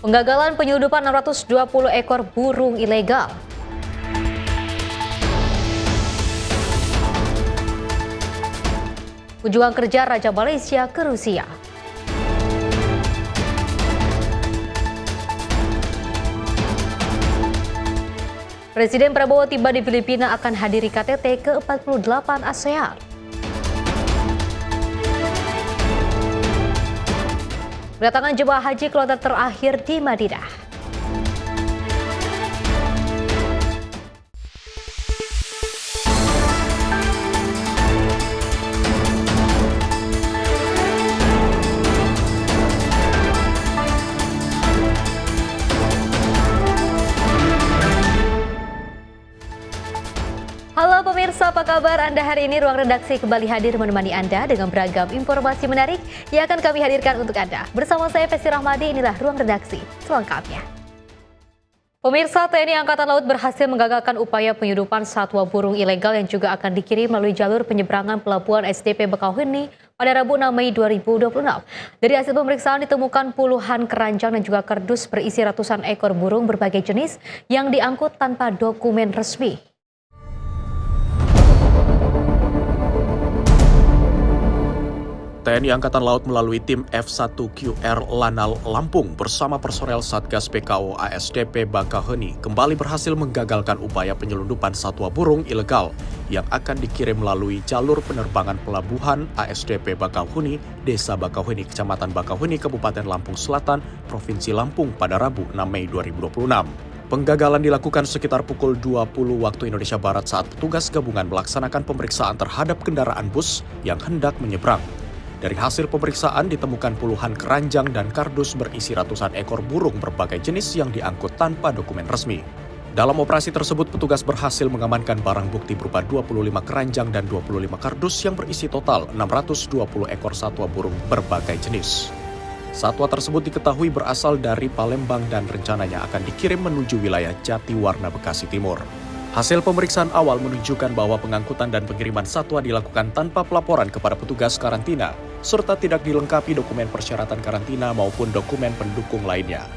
Penggagalan penyeludupan 620 ekor burung ilegal. Kunjungan kerja Raja Malaysia ke Rusia. Presiden Prabowo tiba di Filipina akan hadiri KTT ke-48 ASEAN. Kedatangan jemaah haji kloter terakhir di Madinah. Halo pemirsa, apa kabar Anda hari ini? Ruang Redaksi kembali hadir menemani Anda dengan beragam informasi menarik yang akan kami hadirkan untuk Anda. Bersama saya Festi Rahmadi, inilah Ruang Redaksi selengkapnya. Pemirsa, TNI Angkatan Laut berhasil menggagalkan upaya penyeludupan satwa burung ilegal yang juga akan dikirim melalui jalur penyeberangan pelabuhan SDP Bakauheni pada Rabu 6 Mei 2026. Dari hasil pemeriksaan ditemukan puluhan keranjang dan juga kardus berisi ratusan ekor burung berbagai jenis yang diangkut tanpa dokumen resmi. TNI Angkatan Laut melalui tim F1QR Lanal Lampung bersama personel Satgas PKO ASDP Bakauheni kembali berhasil menggagalkan upaya penyelundupan satwa burung ilegal yang akan dikirim melalui jalur penerbangan pelabuhan ASDP Bakauheni, Desa Bakauheni, Kecamatan Bakauheni, Kabupaten Lampung Selatan, Provinsi Lampung pada Rabu 6 Mei 2026. Penggagalan dilakukan sekitar pukul 20 waktu Indonesia Barat saat petugas gabungan melaksanakan pemeriksaan terhadap kendaraan bus yang hendak menyeberang. Dari hasil pemeriksaan ditemukan puluhan keranjang dan kardus berisi ratusan ekor burung berbagai jenis yang diangkut tanpa dokumen resmi. Dalam operasi tersebut, petugas berhasil mengamankan barang bukti berupa 25 keranjang dan 25 kardus yang berisi total 620 ekor satwa burung berbagai jenis. Satwa tersebut diketahui berasal dari Palembang dan rencananya akan dikirim menuju wilayah Jatiwarna, Bekasi Timur. Hasil pemeriksaan awal menunjukkan bahwa pengangkutan dan pengiriman satwa dilakukan tanpa pelaporan kepada petugas karantina, serta tidak dilengkapi dokumen persyaratan karantina maupun dokumen pendukung lainnya.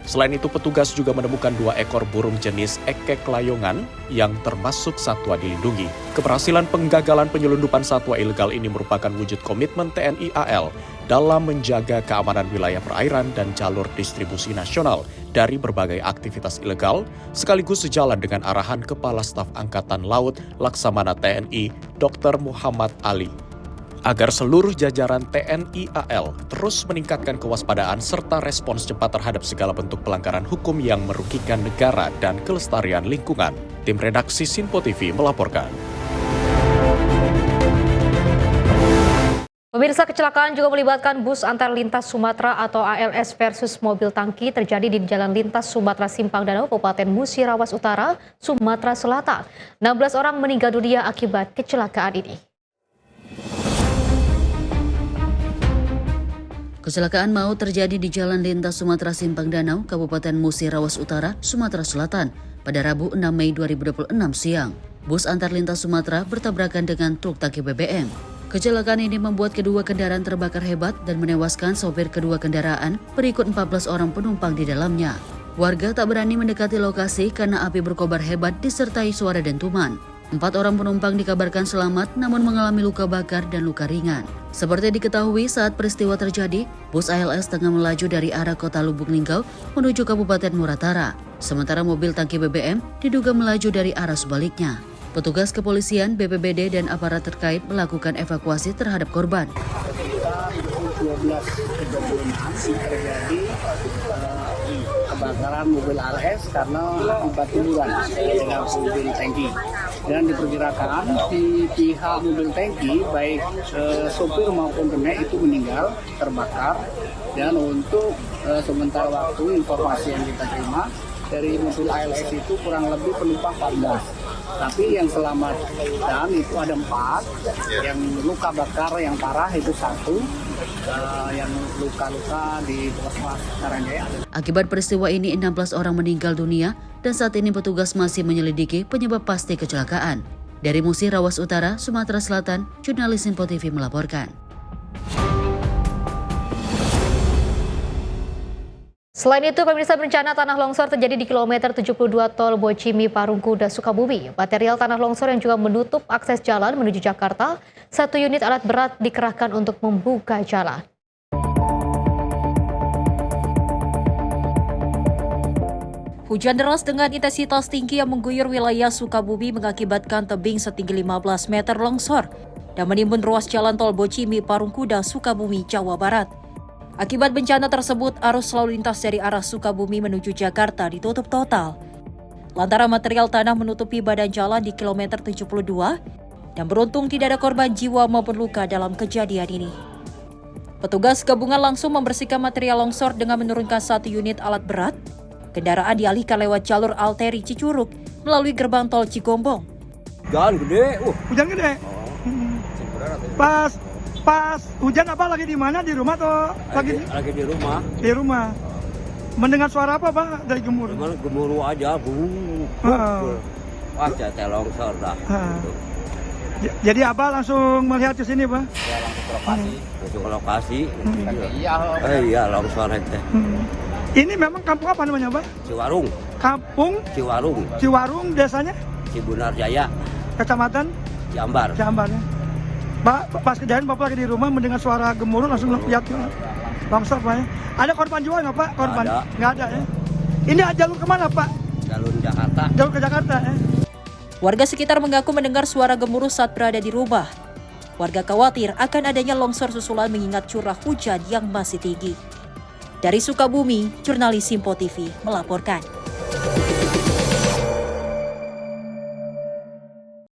Selain itu, petugas juga menemukan 2 ekor burung jenis ekek layongan yang termasuk satwa dilindungi. Keberhasilan penggagalan penyelundupan satwa ilegal ini merupakan wujud komitmen TNI AL dalam menjaga keamanan wilayah perairan dan jalur distribusi nasional dari berbagai aktivitas ilegal, sekaligus sejalan dengan arahan Kepala Staf Angkatan Laut Laksamana TNI Dr. Muhammad Ali, agar seluruh jajaran TNI AL terus meningkatkan kewaspadaan serta respons cepat terhadap segala bentuk pelanggaran hukum yang merugikan negara dan kelestarian lingkungan. Tim redaksi Sinpo TV melaporkan. Pemirsa, kecelakaan juga melibatkan bus antar lintas Sumatera atau ALS versus mobil tangki terjadi di Jalan Lintas Sumatera Simpang Danau, Kabupaten Musirawas Utara, Sumatera Selatan. 16 orang meninggal dunia akibat kecelakaan ini. Kecelakaan maut terjadi di Jalan Lintas Sumatera Simpang Danau, Kabupaten Musirawas Utara, Sumatera Selatan, pada Rabu 6 Mei 2026 siang. Bus antar lintas Sumatera bertabrakan dengan truk tangki BBM. Kecelakaan ini membuat kedua kendaraan terbakar hebat dan menewaskan sopir kedua kendaraan berikut 14 orang penumpang di dalamnya. Warga tak berani mendekati lokasi karena api berkobar hebat disertai suara dentuman. 4 orang penumpang dikabarkan selamat namun mengalami luka bakar dan luka ringan. Seperti diketahui saat peristiwa terjadi, bus ALS tengah melaju dari arah kota Lubuk Linggau menuju Kabupaten Muratara. Sementara mobil tangki BBM diduga melaju dari arah sebaliknya. Petugas kepolisian, BPBD, dan aparat terkait melakukan evakuasi terhadap korban. Sekitar 12.36 terjadi kebakaran mobil ALS karena akibat timburan dengan mobil tangki. Dan diperkirakan di pihak mobil tangki, baik sopir maupun kenek itu meninggal, terbakar. Dan untuk sementara waktu informasi yang kita terima, dari mobil ALS itu kurang lebih penumpang 14. Tapi yang selamat dan itu ada 4, yang luka bakar yang parah itu 1, yang luka-luka di Puskesmas Karangjaya. Akibat peristiwa ini 16 orang meninggal dunia dan saat ini petugas masih menyelidiki penyebab pasti kecelakaan. Dari Musirawas Utara, Sumatera Selatan, jurnalis Sinpo TV melaporkan. Selain itu, pemirsa, bencana tanah longsor terjadi di kilometer 72 tol Bocimi Parungkuda Sukabumi. Material tanah longsor yang juga menutup akses jalan menuju Jakarta, 1 unit alat berat dikerahkan untuk membuka jalan. Hujan deras dengan intensitas tinggi yang mengguyur wilayah Sukabumi mengakibatkan tebing setinggi 15 meter longsor dan menimbun ruas jalan tol Bocimi Parungkuda Sukabumi, Jawa Barat. Akibat bencana tersebut, arus lalu lintas dari arah Sukabumi menuju Jakarta ditutup total. Lantaran material tanah menutupi badan jalan di kilometer 72, dan beruntung tidak ada korban jiwa maupun luka dalam kejadian ini. Petugas gabungan langsung membersihkan material longsor dengan menurunkan 1 unit alat berat. Kendaraan dialihkan lewat jalur arteri Cicurug melalui gerbang tol Cigombong. Hujan gede, Hujan gede. Pas hujan apa lagi di mana, di rumah atau lagi di rumah. di rumah? Mendengar suara apa, Pak, dari gemuruh? Cuman gemuruh aja, wah jatuh longsor dah. Jadi Abah langsung melihat ke sini, Pak? Ya langsung ke lokasi. Iya longsor itu. Ini memang kampung apa namanya, Pak? Ciwarung. Kampung Ciwarung, desanya? Cibunar Jaya, Kecamatan Jambar. Jambar. Ya. Pak, pas kejadian Bapak lagi di rumah mendengar suara gemuruh langsung lihat longsor, Pak, ya. Ada korban jiwa nggak, Pak? Korban? Nggak ada, ya. Ini jalur kemana, Pak? Jalur Jakarta. Jalur ke Jakarta, ya. Warga sekitar mengaku mendengar suara gemuruh saat berada di rumah. Warga khawatir akan adanya longsor susulan mengingat curah hujan yang masih tinggi. Dari Sukabumi, jurnalis Simpo TV melaporkan.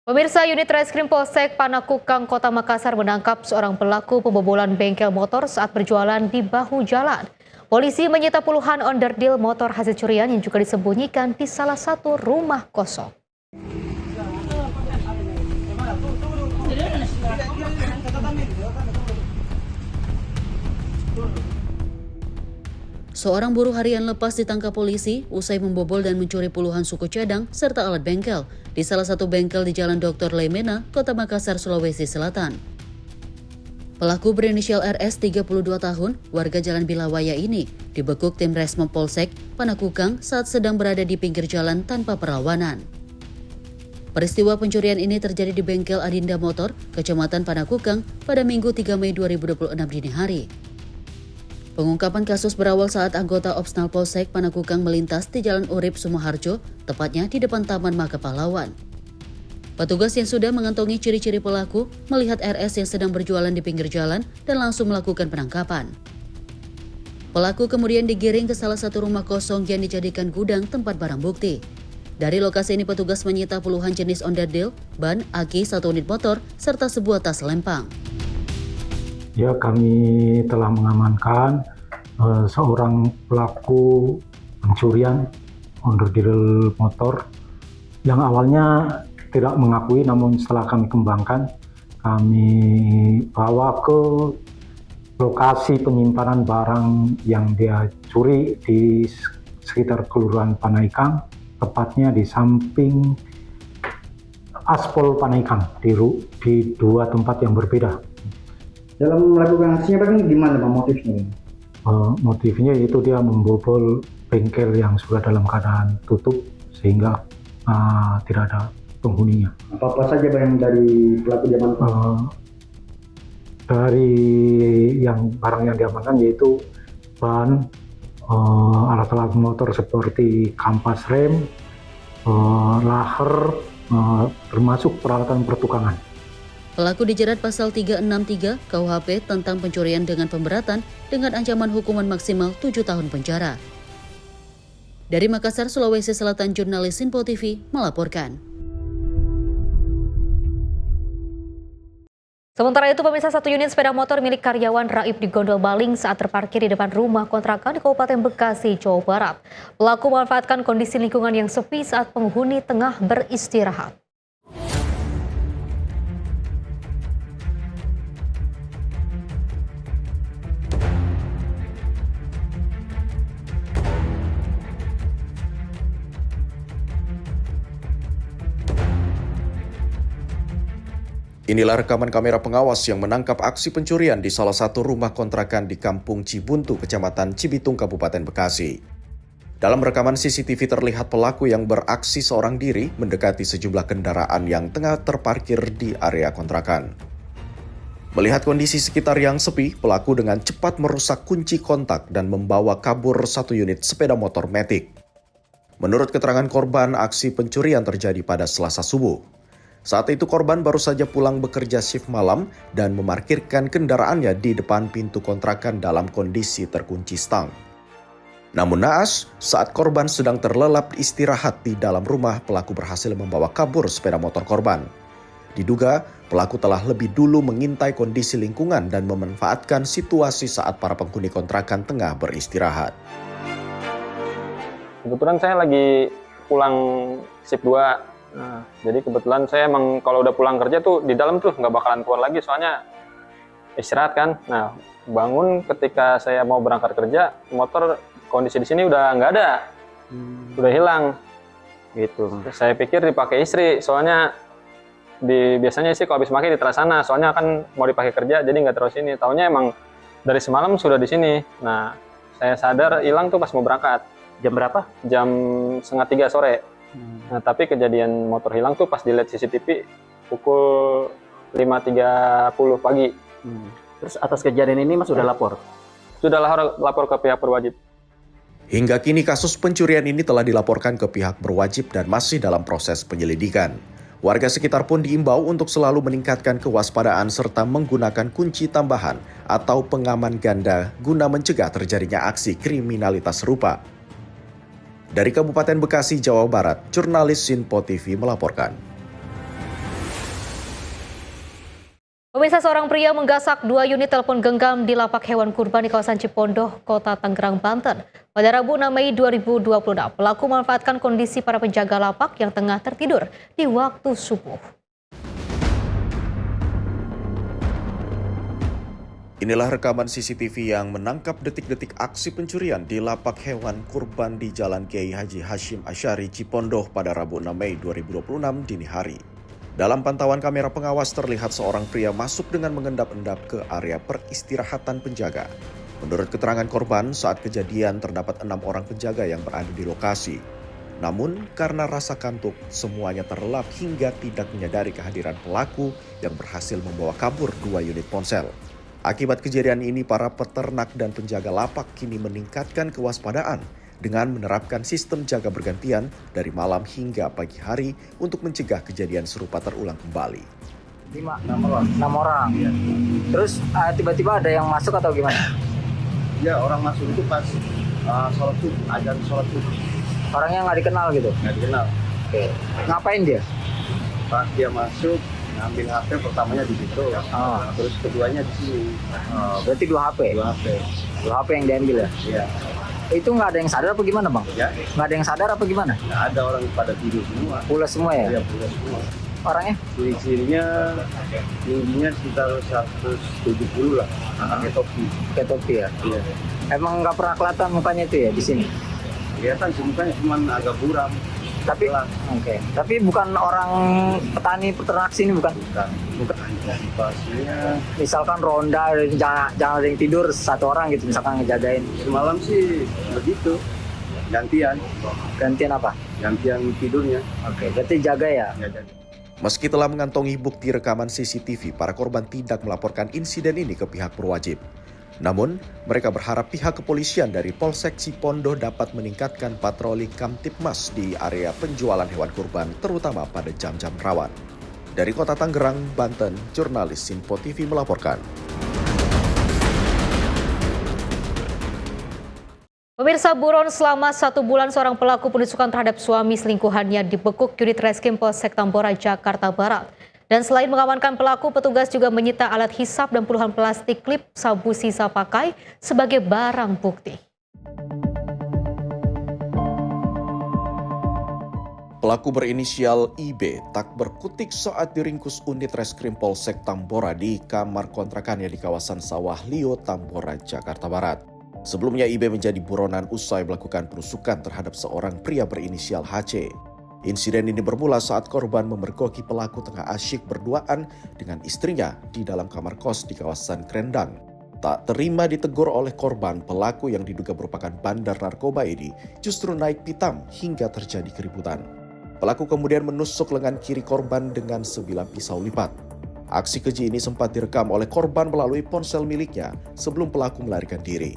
Pemirsa, unit Reskrim Polsek Panakukang, Kota Makassar menangkap seorang pelaku pembobolan bengkel motor saat berjualan di bahu jalan. Polisi menyita puluhan onderdil motor hasil curian yang juga disembunyikan di salah satu rumah kosong. Seorang buruh harian lepas ditangkap polisi usai membobol dan mencuri puluhan suku cadang serta alat bengkel di salah satu bengkel di Jalan Dr. Lemena, Kota Makassar, Sulawesi Selatan. Pelaku berinisial RS 32 tahun, warga Jalan Bilawaya ini dibekuk tim Resmo Polsek Panakukang saat sedang berada di pinggir jalan tanpa perlawanan. Peristiwa pencurian ini terjadi di bengkel Adinda Motor, Kecamatan Panakukang pada Minggu 3 Mei 2026 dini hari. Pengungkapan kasus berawal saat anggota Opsnal Polsek Panakukang melintas di Jalan Urip Sumoharjo, tepatnya di depan Taman Maka Pahlawan. Petugas yang sudah mengantongi ciri-ciri pelaku melihat RS yang sedang berjualan di pinggir jalan dan langsung melakukan penangkapan. Pelaku kemudian digiring ke salah satu rumah kosong yang dijadikan gudang tempat barang bukti. Dari lokasi ini petugas menyita puluhan jenis onderdil, ban, aki, 1 unit motor, serta sebuah tas lempang. Ya, kami telah mengamankan seorang pelaku pencurian onderdil motor yang awalnya tidak mengakui, namun setelah kami kembangkan, kami bawa ke lokasi penyimpanan barang yang dia curi di sekitar Kelurahan Panaikang, tepatnya di samping Aspol Panaikang, di 2 tempat yang berbeda. Dalam melakukan aksinya Pak, gimana Pak motifnya? Motifnya yaitu dia membobol bengkel yang sudah dalam keadaan tutup sehingga tidak ada penghuninya. Apa saja Pak yang dari pelaku diamankan? Dari barang yang diamankan yaitu ban, alat-alat motor seperti kampas rem, laher, termasuk peralatan pertukangan. Pelaku dijerat pasal 363 KUHP tentang pencurian dengan pemberatan dengan ancaman hukuman maksimal 7 tahun penjara. Dari Makassar, Sulawesi Selatan, jurnalis Simpo TV melaporkan. Sementara itu, pemirsa, 1 unit sepeda motor milik karyawan Raib digondol maling saat terparkir di depan rumah kontrakan di Kabupaten Bekasi, Jawa Barat. Pelaku memanfaatkan kondisi lingkungan yang sepi saat penghuni tengah beristirahat. Inilah rekaman kamera pengawas yang menangkap aksi pencurian di salah satu rumah kontrakan di Kampung Cibuntu, Kecamatan Cibitung, Kabupaten Bekasi. Dalam rekaman CCTV terlihat pelaku yang beraksi seorang diri mendekati sejumlah kendaraan yang tengah terparkir di area kontrakan. Melihat kondisi sekitar yang sepi, pelaku dengan cepat merusak kunci kontak dan membawa kabur satu unit sepeda motor Matic. Menurut keterangan korban, aksi pencurian terjadi pada Selasa subuh. Saat itu korban baru saja pulang bekerja shift malam dan memarkirkan kendaraannya di depan pintu kontrakan dalam kondisi terkunci stang. Namun naas, saat korban sedang terlelap istirahat di dalam rumah, pelaku berhasil membawa kabur sepeda motor korban. Diduga, pelaku telah lebih dulu mengintai kondisi lingkungan dan memanfaatkan situasi saat para penghuni kontrakan tengah beristirahat. Kebetulan saya lagi pulang shift 2. Nah, jadi kebetulan saya emang kalau udah pulang kerja tuh di dalam tuh nggak bakalan keluar lagi soalnya istirahat kan. Nah, bangun ketika saya mau berangkat kerja, motor kondisi di sini udah nggak ada, udah hilang gitu. Saya pikir dipakai istri, soalnya biasanya sih kalau habis pakai di sana, soalnya kan mau dipakai kerja jadi nggak terus sini. Taunya emang dari semalam sudah di sini. Nah, saya sadar hilang tuh pas mau berangkat. Jam berapa? Jam 2:30 sore. Nah, tapi kejadian motor hilang tuh pas dilihat CCTV pukul 5.30 pagi. Terus atas kejadian ini Mas sudah lapor? Sudah lapor ke pihak berwajib. Hingga kini kasus pencurian ini telah dilaporkan ke pihak berwajib dan masih dalam proses penyelidikan. Warga sekitar pun diimbau untuk selalu meningkatkan kewaspadaan serta menggunakan kunci tambahan atau pengaman ganda guna mencegah terjadinya aksi kriminalitas serupa. Dari Kabupaten Bekasi, Jawa Barat, jurnalis Sinpo TV melaporkan. Pemirsa, seorang pria menggasak 2 unit telepon genggam di lapak hewan kurban di kawasan Cipondoh, Kota Tangerang, Banten. Pada Rabu 6 Mei 2026, pelaku memanfaatkan kondisi para penjaga lapak yang tengah tertidur di waktu subuh. Inilah rekaman CCTV yang menangkap detik-detik aksi pencurian di lapak hewan kurban di Jalan Kiai Haji Hashim Asyari, Cipondoh pada Rabu 6 Mei 2026 dini hari. Dalam pantauan kamera pengawas terlihat seorang pria masuk dengan mengendap-endap ke area peristirahatan penjaga. Menurut keterangan korban, saat kejadian terdapat 6 orang penjaga yang berada di lokasi. Namun, karena rasa kantuk, semuanya terlelap hingga tidak menyadari kehadiran pelaku yang berhasil membawa kabur 2 unit ponsel. Akibat kejadian ini, para peternak dan penjaga lapak kini meningkatkan kewaspadaan dengan menerapkan sistem jaga bergantian dari malam hingga pagi hari untuk mencegah kejadian serupa terulang kembali. 6 orang. Ya. Terus tiba-tiba ada yang masuk atau gimana? Ya, orang masuk itu pas sholat subuh, azan sholat subuh. Orangnya nggak dikenal gitu? Nggak dikenal. Oke. Ngapain dia? Pas dia masuk, ngambil HP pertamanya di situ, terus keduanya di sini. Berarti 2 HP? 2 HP. 2 HP yang diambil ya? Iya. Itu nggak ada yang sadar apa gimana Bang? Ya. Nggak ada yang sadar apa gimana? Nggak ada, orang pada tidur semua. Pulas semua ya? Iya, pulas semua. Orangnya? Ciri-cirinya tingginya sekitar 170 lah, pakai topi. Pakai topi ya? Iya. Emang nggak pernah kelihatan mukanya itu ya di sini? Kelihatan sih mukanya cuma agak buram. Tapi, tapi bukan orang petani peternak sini bukan? Bukan. Antisipasinya Misalkan ronda, jangan ada yang tidur 1 orang gitu, misalkan ngejagain. semalam sih begitu. Gantian. Gantian apa? Gantian tidurnya. Oke, berarti jaga ya? Meski telah mengantongi bukti rekaman CCTV, para korban tidak melaporkan insiden ini ke pihak berwajib. Namun, mereka berharap pihak kepolisian dari Polsek Cipondoh dapat meningkatkan patroli Kamtibmas di area penjualan hewan kurban, terutama pada jam-jam rawan. Dari Kota Tangerang, Banten, jurnalis Sinpo TV melaporkan. Pemirsa, buron selama 1 bulan seorang pelaku penusukan terhadap suami selingkuhannya dibekuk unit Reskrim Polsek Tambora, Jakarta Barat. Dan selain mengamankan pelaku, petugas juga menyita alat hisap dan puluhan plastik klip sabu sisa pakai sebagai barang bukti. Pelaku berinisial IB tak berkutik saat diringkus unit Reskrim Polsek Tambora di kamar kontrakannya di kawasan Sawah Lio, Tambora, Jakarta Barat. Sebelumnya IB menjadi buronan usai melakukan penusukan terhadap seorang pria berinisial HC. Insiden ini bermula saat korban memergoki pelaku tengah asyik berduaan dengan istrinya di dalam kamar kos di kawasan Krendang. Tak terima ditegur oleh korban, pelaku yang diduga merupakan bandar narkoba ini justru naik pitam hingga terjadi keributan. Pelaku kemudian menusuk lengan kiri korban dengan sebilah pisau lipat. Aksi keji ini sempat direkam oleh korban melalui ponsel miliknya sebelum pelaku melarikan diri.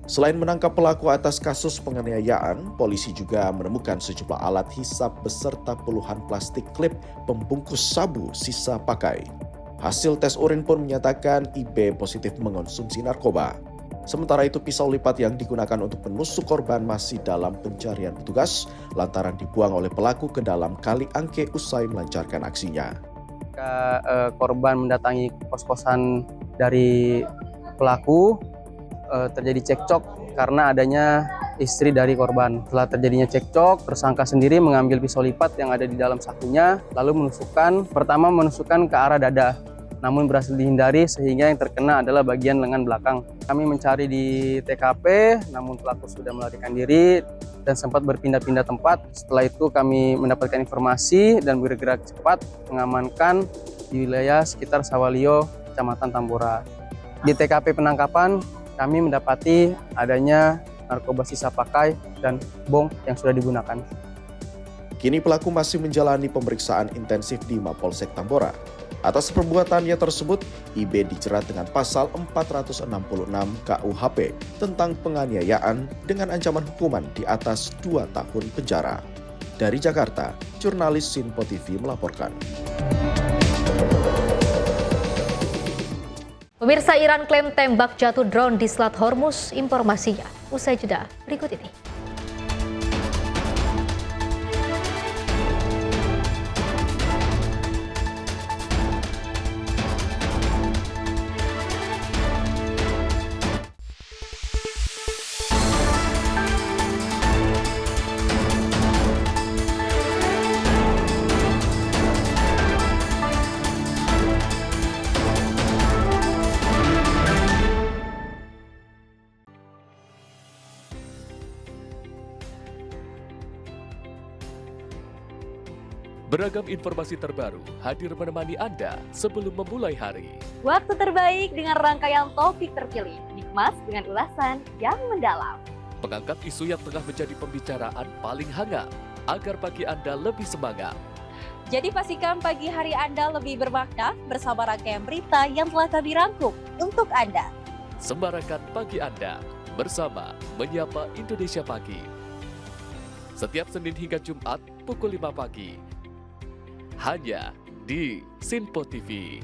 Selain menangkap pelaku atas kasus penganiayaan, polisi juga menemukan sejumlah alat hisap beserta puluhan plastik klip pembungkus sabu sisa pakai. Hasil tes urin pun menyatakan IB positif mengonsumsi narkoba. Sementara itu pisau lipat yang digunakan untuk menusuk korban masih dalam pencarian petugas lantaran dibuang oleh pelaku ke dalam kali Angke usai melancarkan aksinya. Korban mendatangi kos-kosan dari pelaku, terjadi cekcok karena adanya istri dari korban. Setelah terjadinya cekcok, tersangka sendiri mengambil pisau lipat yang ada di dalam sakunya, lalu menusukkan ke arah dada. Namun berhasil dihindari sehingga yang terkena adalah bagian lengan belakang. Kami mencari di TKP, namun pelaku sudah melarikan diri dan sempat berpindah-pindah tempat. Setelah itu kami mendapatkan informasi dan bergerak cepat mengamankan di wilayah sekitar Sawalio, Kecamatan Tambora. Di TKP penangkapan, kami mendapati adanya narkoba sisa pakai dan bom yang sudah digunakan. Kini pelaku masih menjalani pemeriksaan intensif di Mapolsek Tambora. Atas perbuatannya tersebut, IB dijerat dengan pasal 466 KUHP tentang penganiayaan dengan ancaman hukuman di atas 2 tahun penjara. Dari Jakarta, jurnalis Sinpo TV melaporkan. Pemirsa, Iran klaim tembak jatuh drone di Selat Hormuz. Informasinya usai jeda berikut ini. Beragam informasi terbaru hadir menemani Anda sebelum memulai hari. Waktu terbaik dengan rangkaian topik terpilih, dikemas dengan ulasan yang mendalam. Mengangkat isu yang tengah menjadi pembicaraan paling hangat, agar pagi Anda lebih semangat. Jadi pastikan pagi hari Anda lebih bermakna bersama rangkaian berita yang telah kami rangkum untuk Anda. Sembarakan pagi Anda bersama Menyapa Indonesia Pagi. Setiap Senin hingga Jumat pukul 5 pagi. Hanya di Sinpo TV.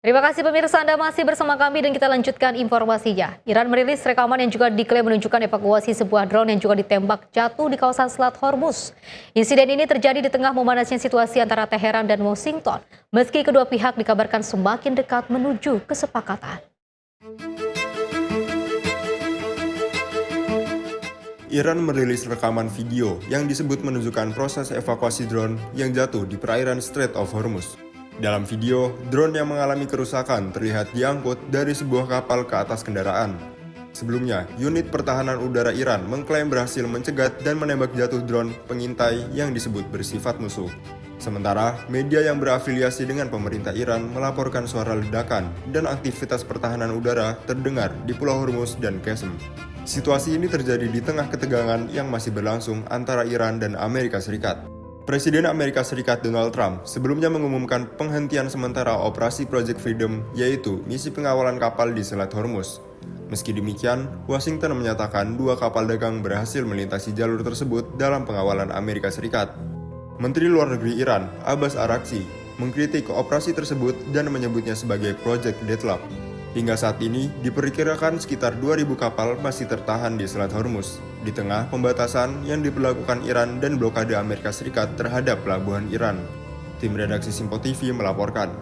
Terima kasih pemirsa, Anda masih bersama kami dan kita lanjutkan informasinya. Iran merilis rekaman yang juga diklaim menunjukkan evakuasi sebuah drone yang juga ditembak jatuh di kawasan Selat Hormuz. Insiden ini terjadi di tengah memanasnya situasi antara Teheran dan Washington, meski kedua pihak dikabarkan semakin dekat menuju kesepakatan. Iran merilis rekaman video yang disebut menunjukkan proses evakuasi drone yang jatuh di perairan Strait of Hormuz. Dalam video, drone yang mengalami kerusakan terlihat diangkut dari sebuah kapal ke atas kendaraan. Sebelumnya, unit pertahanan udara Iran mengklaim berhasil mencegat dan menembak jatuh drone pengintai yang disebut bersifat musuh. Sementara, media yang berafiliasi dengan pemerintah Iran melaporkan suara ledakan dan aktivitas pertahanan udara terdengar di Pulau Hormuz dan Qasem. Situasi ini terjadi di tengah ketegangan yang masih berlangsung antara Iran dan Amerika Serikat. Presiden Amerika Serikat Donald Trump sebelumnya mengumumkan penghentian sementara operasi Project Freedom, yaitu misi pengawalan kapal di Selat Hormuz. Meski demikian, Washington menyatakan 2 kapal dagang berhasil melintasi jalur tersebut dalam pengawalan Amerika Serikat. Menteri Luar Negeri Iran, Abbas Araghchi, mengkritik operasi tersebut dan menyebutnya sebagai Project Deadlock. Hingga saat ini, diperkirakan sekitar 2.000 kapal masih tertahan di Selat Hormuz, di tengah pembatasan yang diberlakukan Iran dan blokade Amerika Serikat terhadap pelabuhan Iran. Tim redaksi Sinpo TV melaporkan.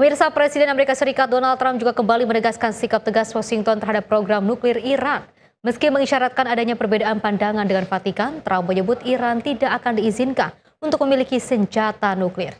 Pemirsa, Presiden Amerika Serikat Donald Trump juga kembali menegaskan sikap tegas Washington terhadap program nuklir Iran. Meski mengisyaratkan adanya perbedaan pandangan dengan Vatikan, Trump menyebut Iran tidak akan diizinkan untuk memiliki senjata nuklir.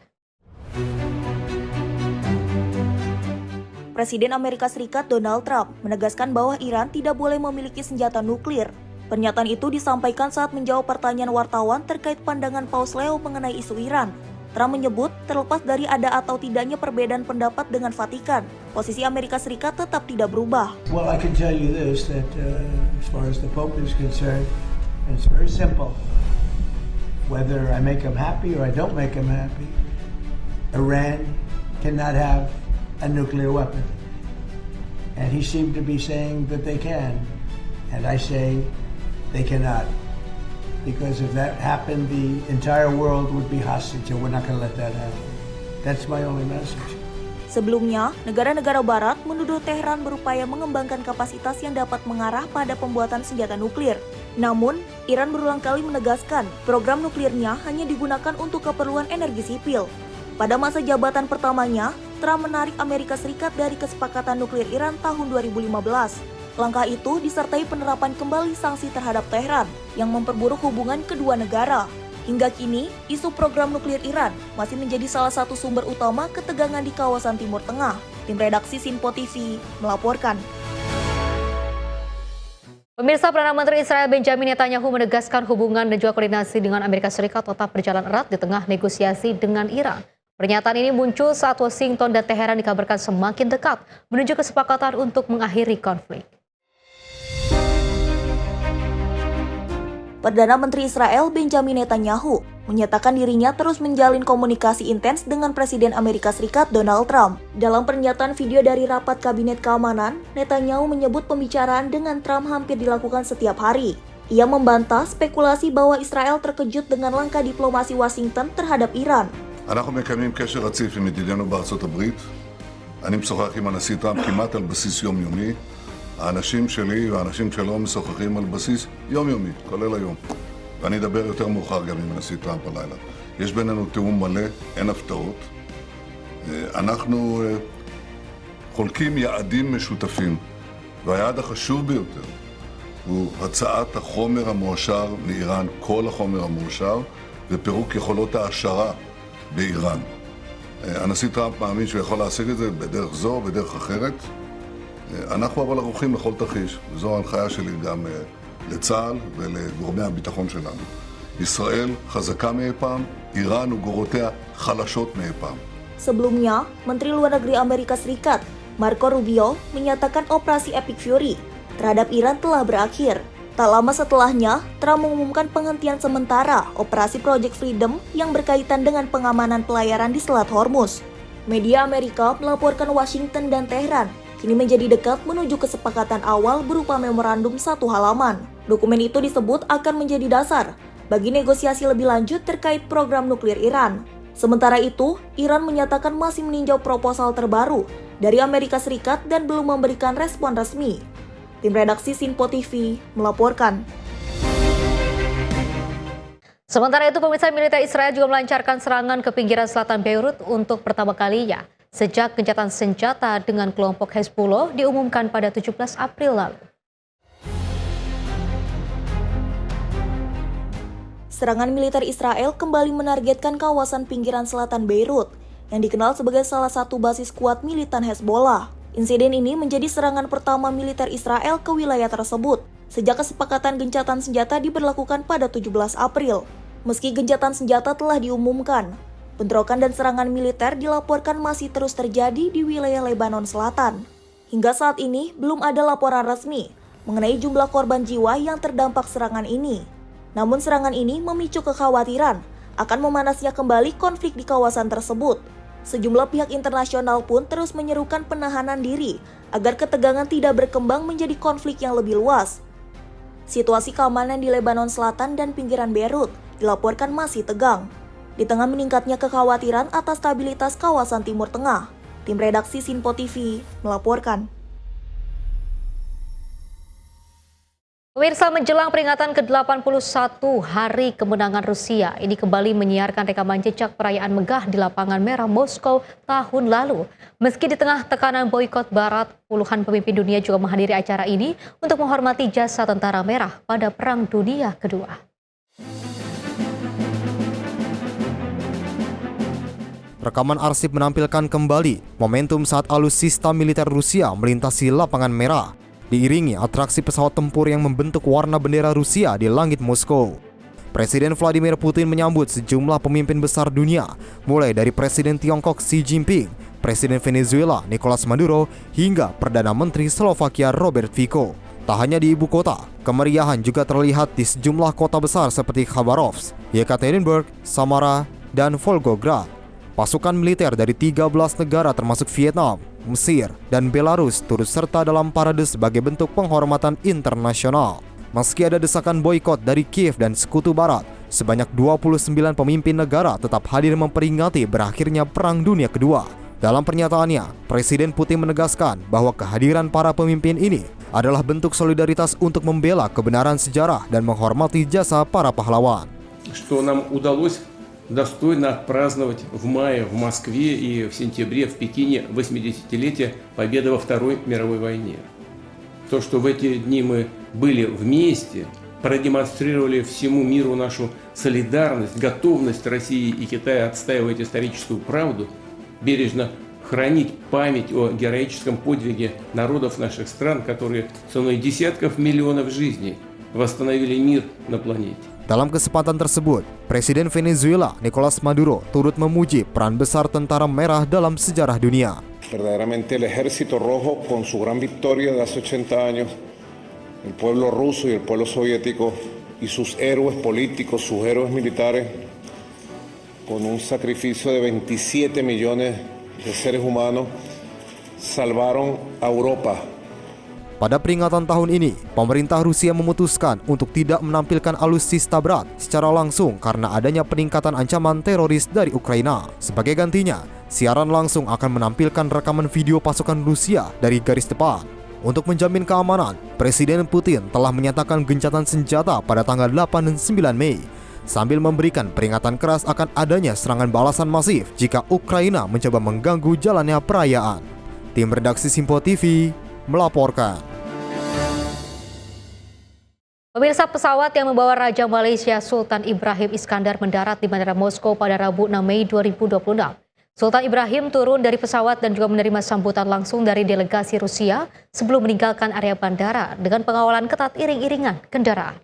Presiden Amerika Serikat Donald Trump menegaskan bahwa Iran tidak boleh memiliki senjata nuklir. Pernyataan itu disampaikan saat menjawab pertanyaan wartawan terkait pandangan Paus Leo mengenai isu Iran. Trump menyebut, terlepas dari ada atau tidaknya perbedaan pendapat dengan Vatikan, posisi Amerika Serikat tetap tidak berubah. Well, I can tell you this, that as far as the Pope is concerned, it's very simple. Whether I make him happy or I don't make him happy, Iran cannot have a nuclear weapon. And he seemed to be saying that they can, and I say they cannot. Because if that happened, the entire world would be hostage, and we're not going to let that happen. That's my only message. Sebelumnya, negara-negara Barat menuduh Teheran berupaya mengembangkan kapasitas yang dapat mengarah pada pembuatan senjata nuklir. Namun, Iran berulang kali menegaskan program nuklirnya hanya digunakan untuk keperluan energi sipil. Pada masa jabatan pertamanya, Trump menarik Amerika Serikat dari kesepakatan nuklir Iran tahun 2015. Langkah itu disertai penerapan kembali sanksi terhadap Teheran yang memperburuk hubungan kedua negara. Hingga kini, isu program nuklir Iran masih menjadi salah satu sumber utama ketegangan di kawasan Timur Tengah. Tim redaksi Sinpo TV melaporkan. Pemirsa, Perdana Menteri Israel Benjamin Netanyahu menegaskan hubungan dan juga koordinasi dengan Amerika Serikat tetap berjalan erat di tengah negosiasi dengan Iran. Pernyataan ini muncul saat Washington dan Teheran dikabarkan semakin dekat menuju kesepakatan untuk mengakhiri konflik. Perdana Menteri Israel Benjamin Netanyahu menyatakan dirinya terus menjalin komunikasi intens dengan Presiden Amerika Serikat Donald Trump. Dalam pernyataan video dari rapat Kabinet Keamanan, Netanyahu menyebut pembicaraan dengan Trump hampir dilakukan setiap hari. Ia membantah spekulasi bahwa Israel terkejut dengan langkah diplomasi Washington terhadap Iran. אנחנו מקיימים קשר רציף עם ידידינו בארצות הברית. אני משוחח עם הנשיא טראמפ כמעט על בסיס יומיומי. האנשים שלי והאנשים שלו משוחחים על בסיס יומיומי, כולל היום. ואני אדבר יותר מאוחר גם עם הנשיא טראמפ הלילה. יש בינינו תיאום מלא, אין הפתעות. אנחנו חולקים יעדים משותפים, והיעד החשוב ביותר הוא הצעת החומר המועשר מאיראן, כל החומר המועשר, ופירוק יכולות העשרה באיראן. הנשיא טראמפ מאמין שהוא יכול להשיג את זה בדרך זו או בדרך אחרת. אנחנו אבל ערוכים לכל תרחיש, וזו ההנחיה שלי גם לצה"ל ולגורמי הביטחון שלנו. ישראל חזקה מאי פעם, איראן וגורותיה חלשות מאי פעם. Sebelumnya, Menteri Luar Negeri Amerika Serikat, Marco Rubio, menyatakan operasi Epic Fury terhadap Iran telah berakhir. Tak lama setelahnya, Trump mengumumkan penghentian sementara operasi Project Freedom yang berkaitan dengan pengamanan pelayaran di Selat Hormuz. Media Amerika melaporkan Washington dan Teheran kini menjadi dekat menuju kesepakatan awal berupa memorandum 1 halaman. Dokumen itu disebut akan menjadi dasar bagi negosiasi lebih lanjut terkait program nuklir Iran. Sementara itu, Iran menyatakan masih meninjau proposal terbaru dari Amerika Serikat dan belum memberikan respon resmi. Tim redaksi Sinpo TV melaporkan. Sementara itu, pemirsa, militer Israel juga melancarkan serangan ke pinggiran selatan Beirut untuk pertama kalinya sejak gencatan senjata dengan kelompok Hezbollah diumumkan pada 17 April lalu. Serangan militer Israel kembali menargetkan kawasan pinggiran selatan Beirut yang dikenal sebagai salah satu basis kuat militan Hezbollah. Insiden ini menjadi serangan pertama militer Israel ke wilayah tersebut sejak kesepakatan gencatan senjata diberlakukan pada 17 April. Meski gencatan senjata telah diumumkan, bentrokan dan serangan militer dilaporkan masih terus terjadi di wilayah Lebanon Selatan. Hingga saat ini belum ada laporan resmi mengenai jumlah korban jiwa yang terdampak serangan ini. Namun serangan ini memicu kekhawatiran akan memanasnya kembali konflik di kawasan tersebut. Sejumlah pihak internasional pun terus menyerukan penahanan diri agar ketegangan tidak berkembang menjadi konflik yang lebih luas. Situasi keamanan di Lebanon Selatan dan pinggiran Beirut dilaporkan masih tegang di tengah meningkatnya kekhawatiran atas stabilitas kawasan Timur Tengah. Tim redaksi Sinpo TV melaporkan. Pemirsa, menjelang peringatan ke-81 Hari Kemenangan Rusia, ini kembali menyiarkan rekaman jejak perayaan megah di lapangan merah Moskow tahun lalu. Meski di tengah tekanan boikot Barat, puluhan pemimpin dunia juga menghadiri acara ini untuk menghormati jasa tentara merah pada Perang Dunia Kedua. Rekaman arsip menampilkan kembali momentum saat alutsista militer Rusia melintasi lapangan merah, diiringi atraksi pesawat tempur yang membentuk warna bendera Rusia di langit Moskow. Presiden Vladimir Putin menyambut sejumlah pemimpin besar dunia, mulai dari Presiden Tiongkok Xi Jinping, Presiden Venezuela Nicolas Maduro, hingga Perdana Menteri Slovakia Robert Fico. Tak hanya di ibu kota, kemeriahan juga terlihat di sejumlah kota besar seperti Khabarovsk, Yekaterinburg, Samara, dan Volgograd. Pasukan militer dari 13 negara termasuk Vietnam, Mesir, dan Belarus turut serta dalam parade sebagai bentuk penghormatan internasional. Meski ada desakan boikot dari Kiev dan Sekutu Barat, sebanyak 29 pemimpin negara tetap hadir memperingati berakhirnya Perang Dunia Kedua. Dalam pernyataannya, Presiden Putin menegaskan bahwa kehadiran para pemimpin ini adalah bentuk solidaritas untuk membela kebenaran sejarah dan menghormati jasa para pahlawan. Достойно отпраздновать в мае в Москве и в сентябре в Пекине 80-летие победы во Второй мировой войне. То, что в эти дни мы были вместе, продемонстрировали всему миру нашу солидарность, готовность России и Китая отстаивать историческую правду, бережно хранить память о героическом подвиге народов наших стран, которые ценой десятков миллионов жизней восстановили мир на планете. Dalam kesempatan tersebut, Presiden Venezuela Nicolas Maduro turut memuji peran besar tentara merah dalam sejarah dunia. Verdaderamente el Ejército Rojo, con su gran victoria de hace 80 años, el pueblo ruso y el pueblo soviético y sus héroes políticos, sus héroes militares, con un sacrificio de 27 millones de seres humanos, salvaron a Europa. Pada peringatan tahun ini, pemerintah Rusia memutuskan untuk tidak menampilkan alutsista berat secara langsung karena adanya peningkatan ancaman teroris dari Ukraina. Sebagai gantinya, siaran langsung akan menampilkan rekaman video pasukan Rusia dari garis depan. Untuk menjamin keamanan, Presiden Putin telah menyatakan gencatan senjata pada tanggal 8 dan 9 Mei, sambil memberikan peringatan keras akan adanya serangan balasan masif jika Ukraina mencoba mengganggu jalannya perayaan. Tim redaksi Simpo TV melaporkan. Pemirsa, pesawat yang membawa Raja Malaysia Sultan Ibrahim Iskandar mendarat di Bandara Moskow pada Rabu 6 Mei 2026. Sultan Ibrahim turun dari pesawat dan juga menerima sambutan langsung dari delegasi Rusia sebelum meninggalkan area bandara dengan pengawalan ketat iring-iringan kendaraan.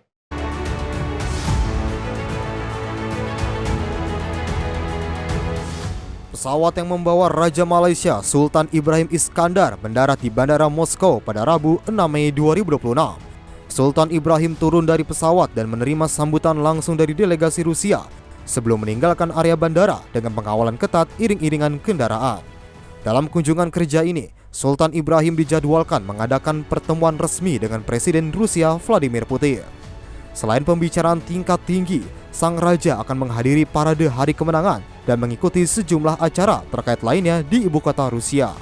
Pesawat yang membawa Raja Malaysia Sultan Ibrahim Iskandar mendarat di Bandara Moskow pada Rabu 6 Mei 2026. Sultan Ibrahim turun dari pesawat dan menerima sambutan langsung dari delegasi Rusia sebelum meninggalkan area bandara dengan pengawalan ketat iring-iringan kendaraan. Dalam kunjungan kerja ini, Sultan Ibrahim dijadwalkan mengadakan pertemuan resmi dengan Presiden Rusia Vladimir Putin. Selain pembicaraan tingkat tinggi, sang raja akan menghadiri parade Hari Kemenangan dan mengikuti sejumlah acara terkait lainnya di ibu kota Rusia.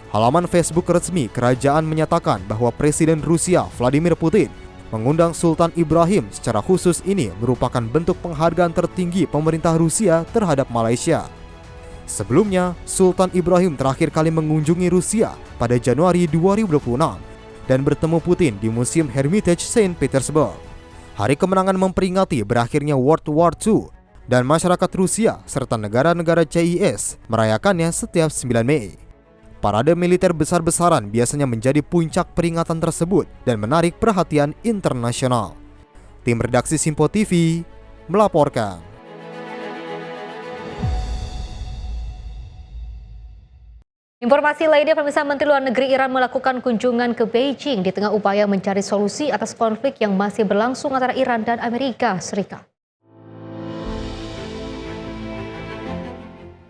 Halaman Facebook resmi kerajaan menyatakan bahwa Presiden Rusia Vladimir Putin mengundang Sultan Ibrahim secara khusus. Ini merupakan bentuk penghargaan tertinggi pemerintah Rusia terhadap Malaysia. Sebelumnya, Sultan Ibrahim terakhir kali mengunjungi Rusia pada Januari 2026 dan bertemu Putin di Museum Hermitage Saint Petersburg. Hari Kemenangan memperingati berakhirnya World War II dan masyarakat Rusia serta negara-negara CIS merayakannya setiap 9 Mei. Parade militer besar-besaran biasanya menjadi puncak peringatan tersebut dan menarik perhatian internasional. Tim redaksi Simpo TV melaporkan. Informasi lainnya, pemirsa, Menteri Luar Negeri Iran melakukan kunjungan ke Beijing di tengah upaya mencari solusi atas konflik yang masih berlangsung antara Iran dan Amerika Serikat.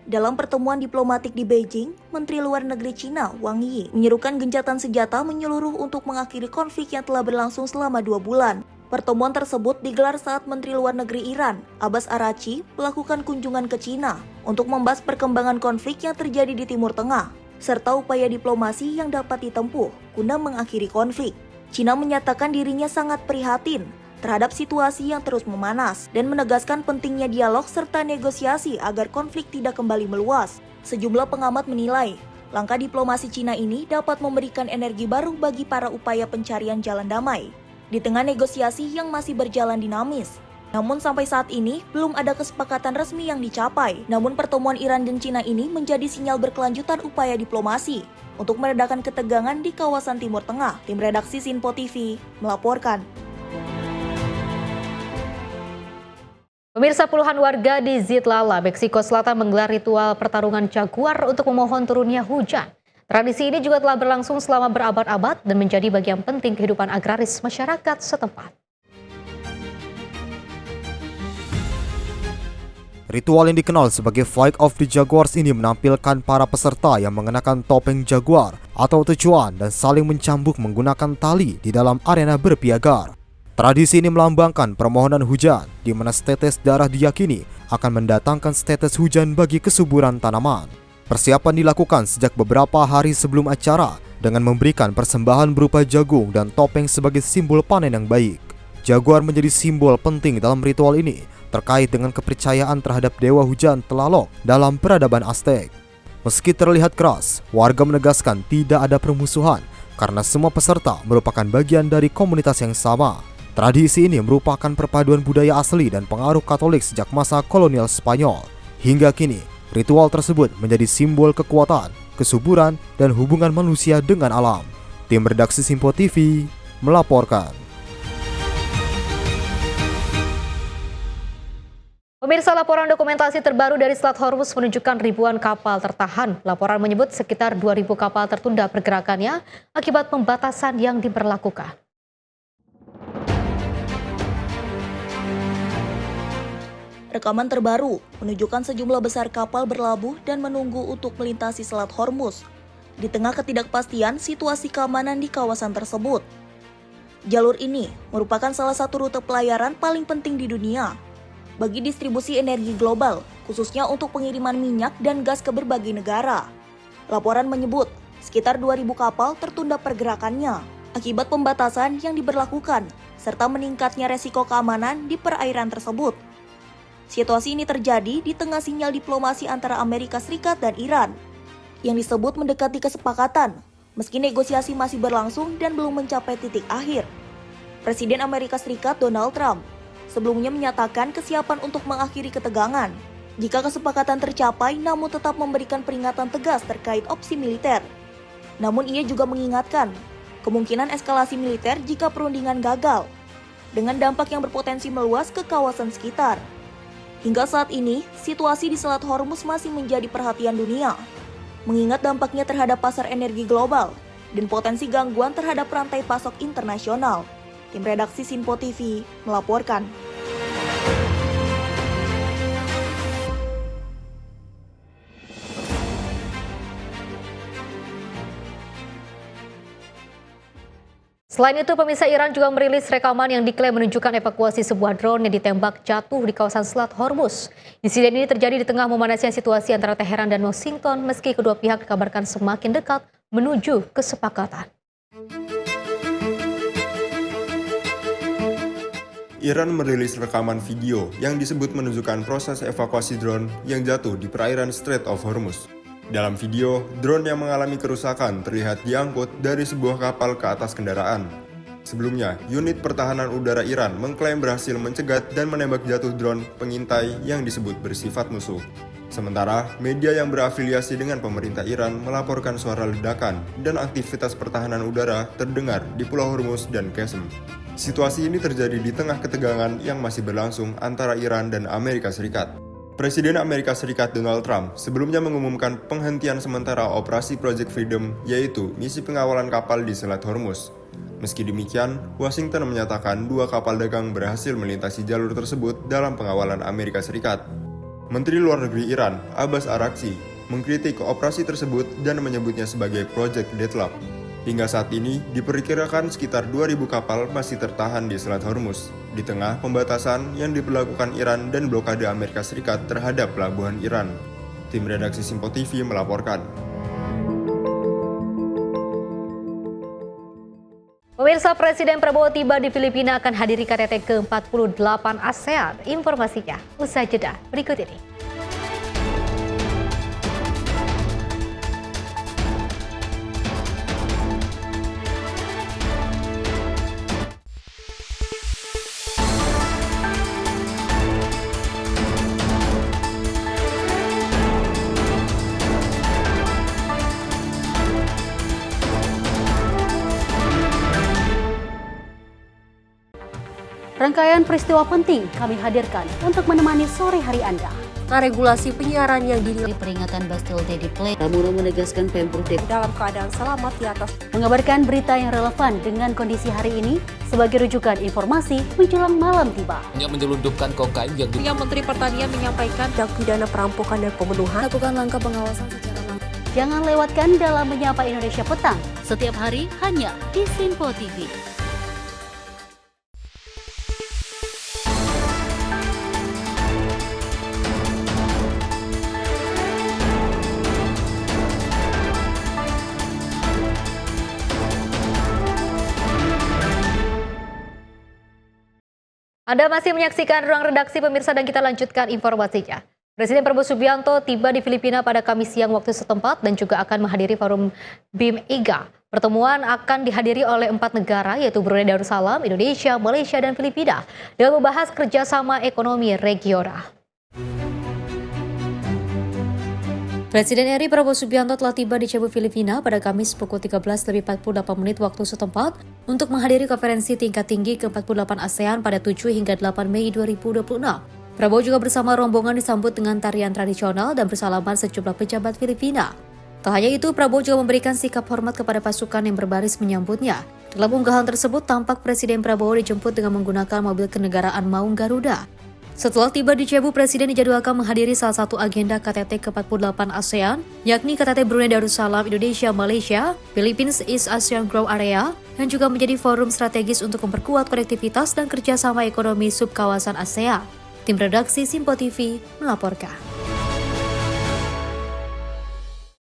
Dalam pertemuan diplomatik di Beijing, Menteri Luar Negeri Cina Wang Yi menyerukan gencatan senjata menyeluruh untuk mengakhiri konflik yang telah berlangsung selama 2 bulan. Pertemuan tersebut digelar saat Menteri Luar Negeri Iran, Abbas Araghchi, melakukan kunjungan ke Cina untuk membahas perkembangan konflik yang terjadi di Timur Tengah, serta upaya diplomasi yang dapat ditempuh guna mengakhiri konflik. Cina menyatakan dirinya sangat prihatin terhadap situasi yang terus memanas dan menegaskan pentingnya dialog serta negosiasi agar konflik tidak kembali meluas. Sejumlah pengamat menilai, langkah diplomasi Cina ini dapat memberikan energi baru bagi para upaya pencarian jalan damai di tengah negosiasi yang masih berjalan dinamis. Namun sampai saat ini belum ada kesepakatan resmi yang dicapai. Namun pertemuan Iran dan Cina ini menjadi sinyal berkelanjutan upaya diplomasi untuk meredakan ketegangan di kawasan Timur Tengah. Tim redaksi Sinpo TV melaporkan. Pemirsa, puluhan warga di Zitlala, Meksiko Selatan menggelar ritual pertarungan jaguar untuk memohon turunnya hujan. Tradisi ini juga telah berlangsung selama berabad-abad dan menjadi bagian penting kehidupan agraris masyarakat setempat. Ritual yang dikenal sebagai Fight of the Jaguars ini menampilkan para peserta yang mengenakan topeng jaguar atau tecuan dan saling mencambuk menggunakan tali di dalam arena berpiagar. Tradisi ini melambangkan permohonan hujan, di mana setetes darah diyakini akan mendatangkan setetes hujan bagi kesuburan tanaman. Persiapan dilakukan sejak beberapa hari sebelum acara dengan memberikan persembahan berupa jagung dan topeng sebagai simbol panen yang baik. Jaguar menjadi simbol penting dalam ritual ini, terkait dengan kepercayaan terhadap dewa hujan Tlaloc dalam peradaban Aztec. Meski terlihat keras, warga menegaskan tidak ada permusuhan karena semua peserta merupakan bagian dari komunitas yang sama. Tradisi ini merupakan perpaduan budaya asli dan pengaruh Katolik sejak masa kolonial Spanyol. Hingga kini, ritual tersebut menjadi simbol kekuatan, kesuburan, dan hubungan manusia dengan alam. Tim redaksi Sinpo TV melaporkan. Pemirsa, laporan dokumentasi terbaru dari Selat Hormuz menunjukkan ribuan kapal tertahan. Laporan menyebut sekitar 2.000 kapal tertunda pergerakannya akibat pembatasan yang diberlakukan. Rekaman terbaru menunjukkan sejumlah besar kapal berlabuh dan menunggu untuk melintasi Selat Hormuz. Di tengah ketidakpastian situasi keamanan di kawasan tersebut. Jalur ini merupakan salah satu rute pelayaran paling penting di dunia bagi distribusi energi global, khususnya untuk pengiriman minyak dan gas ke berbagai negara. Laporan menyebut sekitar 2.000 kapal tertunda pergerakannya akibat pembatasan yang diberlakukan serta meningkatnya resiko keamanan di perairan tersebut. Situasi ini terjadi di tengah sinyal diplomasi antara Amerika Serikat dan Iran yang disebut mendekati kesepakatan meski negosiasi masih berlangsung dan belum mencapai titik akhir. Presiden Amerika Serikat Donald Trump sebelumnya menyatakan kesiapan untuk mengakhiri ketegangan jika kesepakatan tercapai, namun tetap memberikan peringatan tegas terkait opsi militer. Namun ia juga mengingatkan kemungkinan eskalasi militer jika perundingan gagal, dengan dampak yang berpotensi meluas ke kawasan sekitar. Hingga saat ini, situasi di Selat Hormuz masih menjadi perhatian dunia, mengingat dampaknya terhadap pasar energi global dan potensi gangguan terhadap rantai pasok internasional. Tim redaksi Sinpo TV melaporkan. Selain itu, pemirsa, Iran juga merilis rekaman yang diklaim menunjukkan evakuasi sebuah drone yang ditembak jatuh di kawasan Selat Hormuz. Insiden ini terjadi di tengah memanasnya situasi antara Teheran dan Washington meski kedua pihak dikabarkan semakin dekat menuju kesepakatan. Iran merilis rekaman video yang disebut menunjukkan proses evakuasi drone yang jatuh di perairan Strait of Hormuz. Dalam video, drone yang mengalami kerusakan terlihat diangkut dari sebuah kapal ke atas kendaraan. Sebelumnya, unit pertahanan udara Iran mengklaim berhasil mencegat dan menembak jatuh drone pengintai yang disebut bersifat musuh. Sementara, media yang berafiliasi dengan pemerintah Iran melaporkan suara ledakan dan aktivitas pertahanan udara terdengar di Pulau Hormuz dan Qasem. Situasi ini terjadi di tengah ketegangan yang masih berlangsung antara Iran dan Amerika Serikat. Presiden Amerika Serikat Donald Trump sebelumnya mengumumkan penghentian sementara operasi Project Freedom, yaitu misi pengawalan kapal di Selat Hormuz. Meski demikian, Washington menyatakan 2 kapal dagang berhasil melintasi jalur tersebut dalam pengawalan Amerika Serikat. Menteri Luar Negeri Iran, Abbas Araghchi, mengkritik operasi tersebut dan menyebutnya sebagai Project Deadlock. Hingga saat ini, diperkirakan sekitar 2.000 kapal masih tertahan di Selat Hormuz, di tengah pembatasan yang diberlakukan Iran dan blokade Amerika Serikat terhadap pelabuhan Iran. Tim redaksi Sinpo TV melaporkan. Pemirsa, Presiden Prabowo tiba di Filipina akan hadiri KTT ke-48 ASEAN. Informasinya usai jeda berikut ini. Rangkaian peristiwa penting kami hadirkan untuk menemani sore hari Anda. Regulasi penyiaran yang dinilai peringatan Bastille Day di Play. Pramono menegaskan Pemprov DKI dalam keadaan selamat di atas. Mengabarkan berita yang relevan dengan kondisi hari ini sebagai rujukan informasi menjelang malam tiba. Yang menyelundupkan kokain yang Menteri Pertanian menyampaikan tindak pidana perampokan dan pembunuhan. Lakukan langkah pengawasan secara langsung. Jangan lewatkan dalam menyapa Indonesia Petang setiap hari hanya di Simpo TV. Anda masih menyaksikan Ruang Redaksi Pemirsa dan kita lanjutkan informasinya. Presiden Prabowo Subianto tiba di Filipina pada Kamis siang waktu setempat dan juga akan menghadiri forum BIM-IGA. Pertemuan akan dihadiri oleh 4 negara yaitu Brunei Darussalam, Indonesia, Malaysia, dan Filipina dalam membahas kerjasama ekonomi regional. Presiden RI Prabowo Subianto telah tiba di Cebu, Filipina pada Kamis pukul 13.48 waktu setempat untuk menghadiri konferensi tingkat tinggi ke-48 ASEAN pada 7 hingga 8 Mei 2026. Prabowo juga bersama rombongan disambut dengan tarian tradisional dan bersalaman sejumlah pejabat Filipina. Tak hanya itu, Prabowo juga memberikan sikap hormat kepada pasukan yang berbaris menyambutnya. Dalam unggahan tersebut, tampak Presiden Prabowo dijemput dengan menggunakan mobil kenegaraan Maung Garuda. Setelah tiba di Cebu, Presiden dijadwalkan menghadiri salah satu agenda KTT ke-48 ASEAN, yakni KTT Brunei Darussalam, Indonesia, Malaysia, Philippines East Asian Growth Area, yang juga menjadi forum strategis untuk memperkuat konektivitas dan kerjasama ekonomi subkawasan ASEAN. Tim redaksi Simpo TV melaporkan.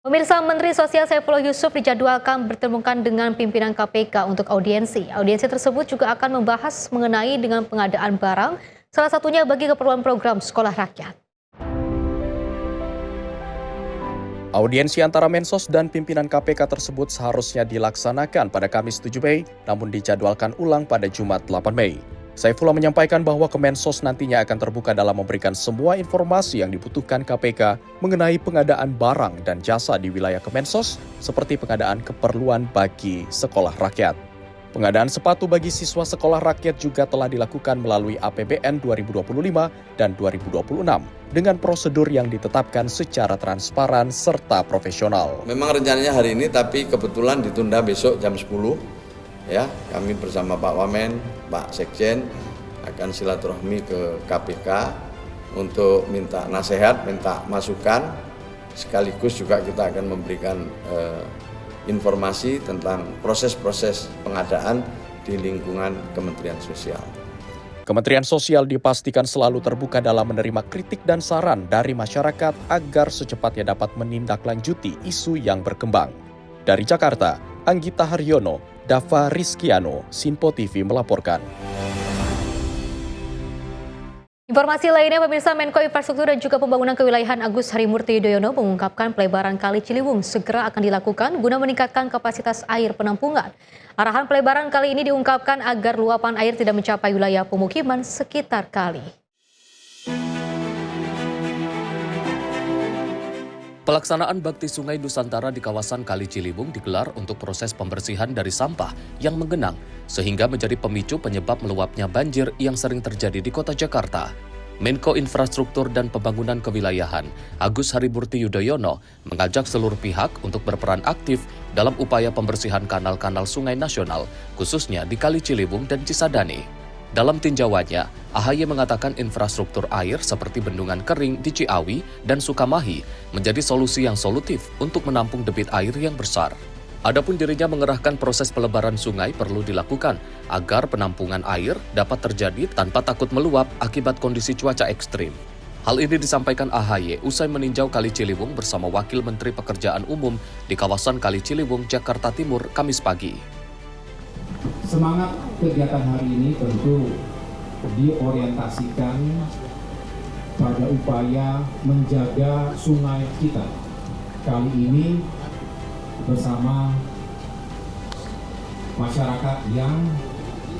Pemirsa, Menteri Sosial Saifullah Yusuf dijadwalkan bertemukan dengan pimpinan KPK untuk audiensi. Audiensi tersebut juga akan membahas mengenai dengan pengadaan barang, salah satunya bagi keperluan program Sekolah Rakyat. Audiensi antara Mensos dan pimpinan KPK tersebut seharusnya dilaksanakan pada Kamis 7 Mei, namun dijadwalkan ulang pada Jumat 8 Mei. Saifullah menyampaikan bahwa Kemensos nantinya akan terbuka dalam memberikan semua informasi yang dibutuhkan KPK mengenai pengadaan barang dan jasa di wilayah Kemensos, seperti pengadaan keperluan bagi sekolah rakyat. Pengadaan sepatu bagi siswa sekolah rakyat juga telah dilakukan melalui APBN 2025 dan 2026 dengan prosedur yang ditetapkan secara transparan serta profesional. Memang rencananya hari ini, tapi kebetulan ditunda besok jam 10. Ya, kami bersama Pak Wamen, Pak Sekjen akan silaturahmi ke KPK untuk minta nasihat, minta masukan, sekaligus juga kita akan memberikan informasi tentang proses-proses pengadaan di lingkungan Kementerian Sosial. Kementerian Sosial dipastikan selalu terbuka dalam menerima kritik dan saran dari masyarakat agar secepatnya dapat menindaklanjuti isu yang berkembang. Dari Jakarta, Anggita Haryono, Dava Rizkiano, Simpo TV melaporkan. Informasi lainnya, pemirsa, Menko Infrastruktur dan juga Pembangunan Kewilayahan Agus Harimurti Yudhoyono mengungkapkan pelebaran Kali Ciliwung segera akan dilakukan guna meningkatkan kapasitas air penampungan. Arahan pelebaran kali ini diungkapkan agar luapan air tidak mencapai wilayah pemukiman sekitar kali. Pelaksanaan Bakti Sungai Nusantara di kawasan Kali Ciliwung digelar untuk proses pembersihan dari sampah yang menggenang sehingga menjadi pemicu penyebab meluapnya banjir yang sering terjadi di Kota Jakarta. Menko Infrastruktur dan Pembangunan Kewilayahan Agus Harimurti Yudhoyono mengajak seluruh pihak untuk berperan aktif dalam upaya pembersihan kanal-kanal sungai nasional, khususnya di Kali Ciliwung dan Cisadane. Dalam tinjauannya, AHY mengatakan infrastruktur air seperti bendungan kering di Ciawi dan Sukamahi menjadi solusi yang solutif untuk menampung debit air yang besar. Adapun dirinya mengerahkan proses pelebaran sungai perlu dilakukan agar penampungan air dapat terjadi tanpa takut meluap akibat kondisi cuaca ekstrim. Hal ini disampaikan AHY usai meninjau Kali Ciliwung bersama Wakil Menteri Pekerjaan Umum di kawasan Kali Ciliwung, Jakarta Timur, Kamis pagi. Semangat kegiatan hari ini tentu diorientasikan pada upaya menjaga sungai kita. Kali ini bersama masyarakat yang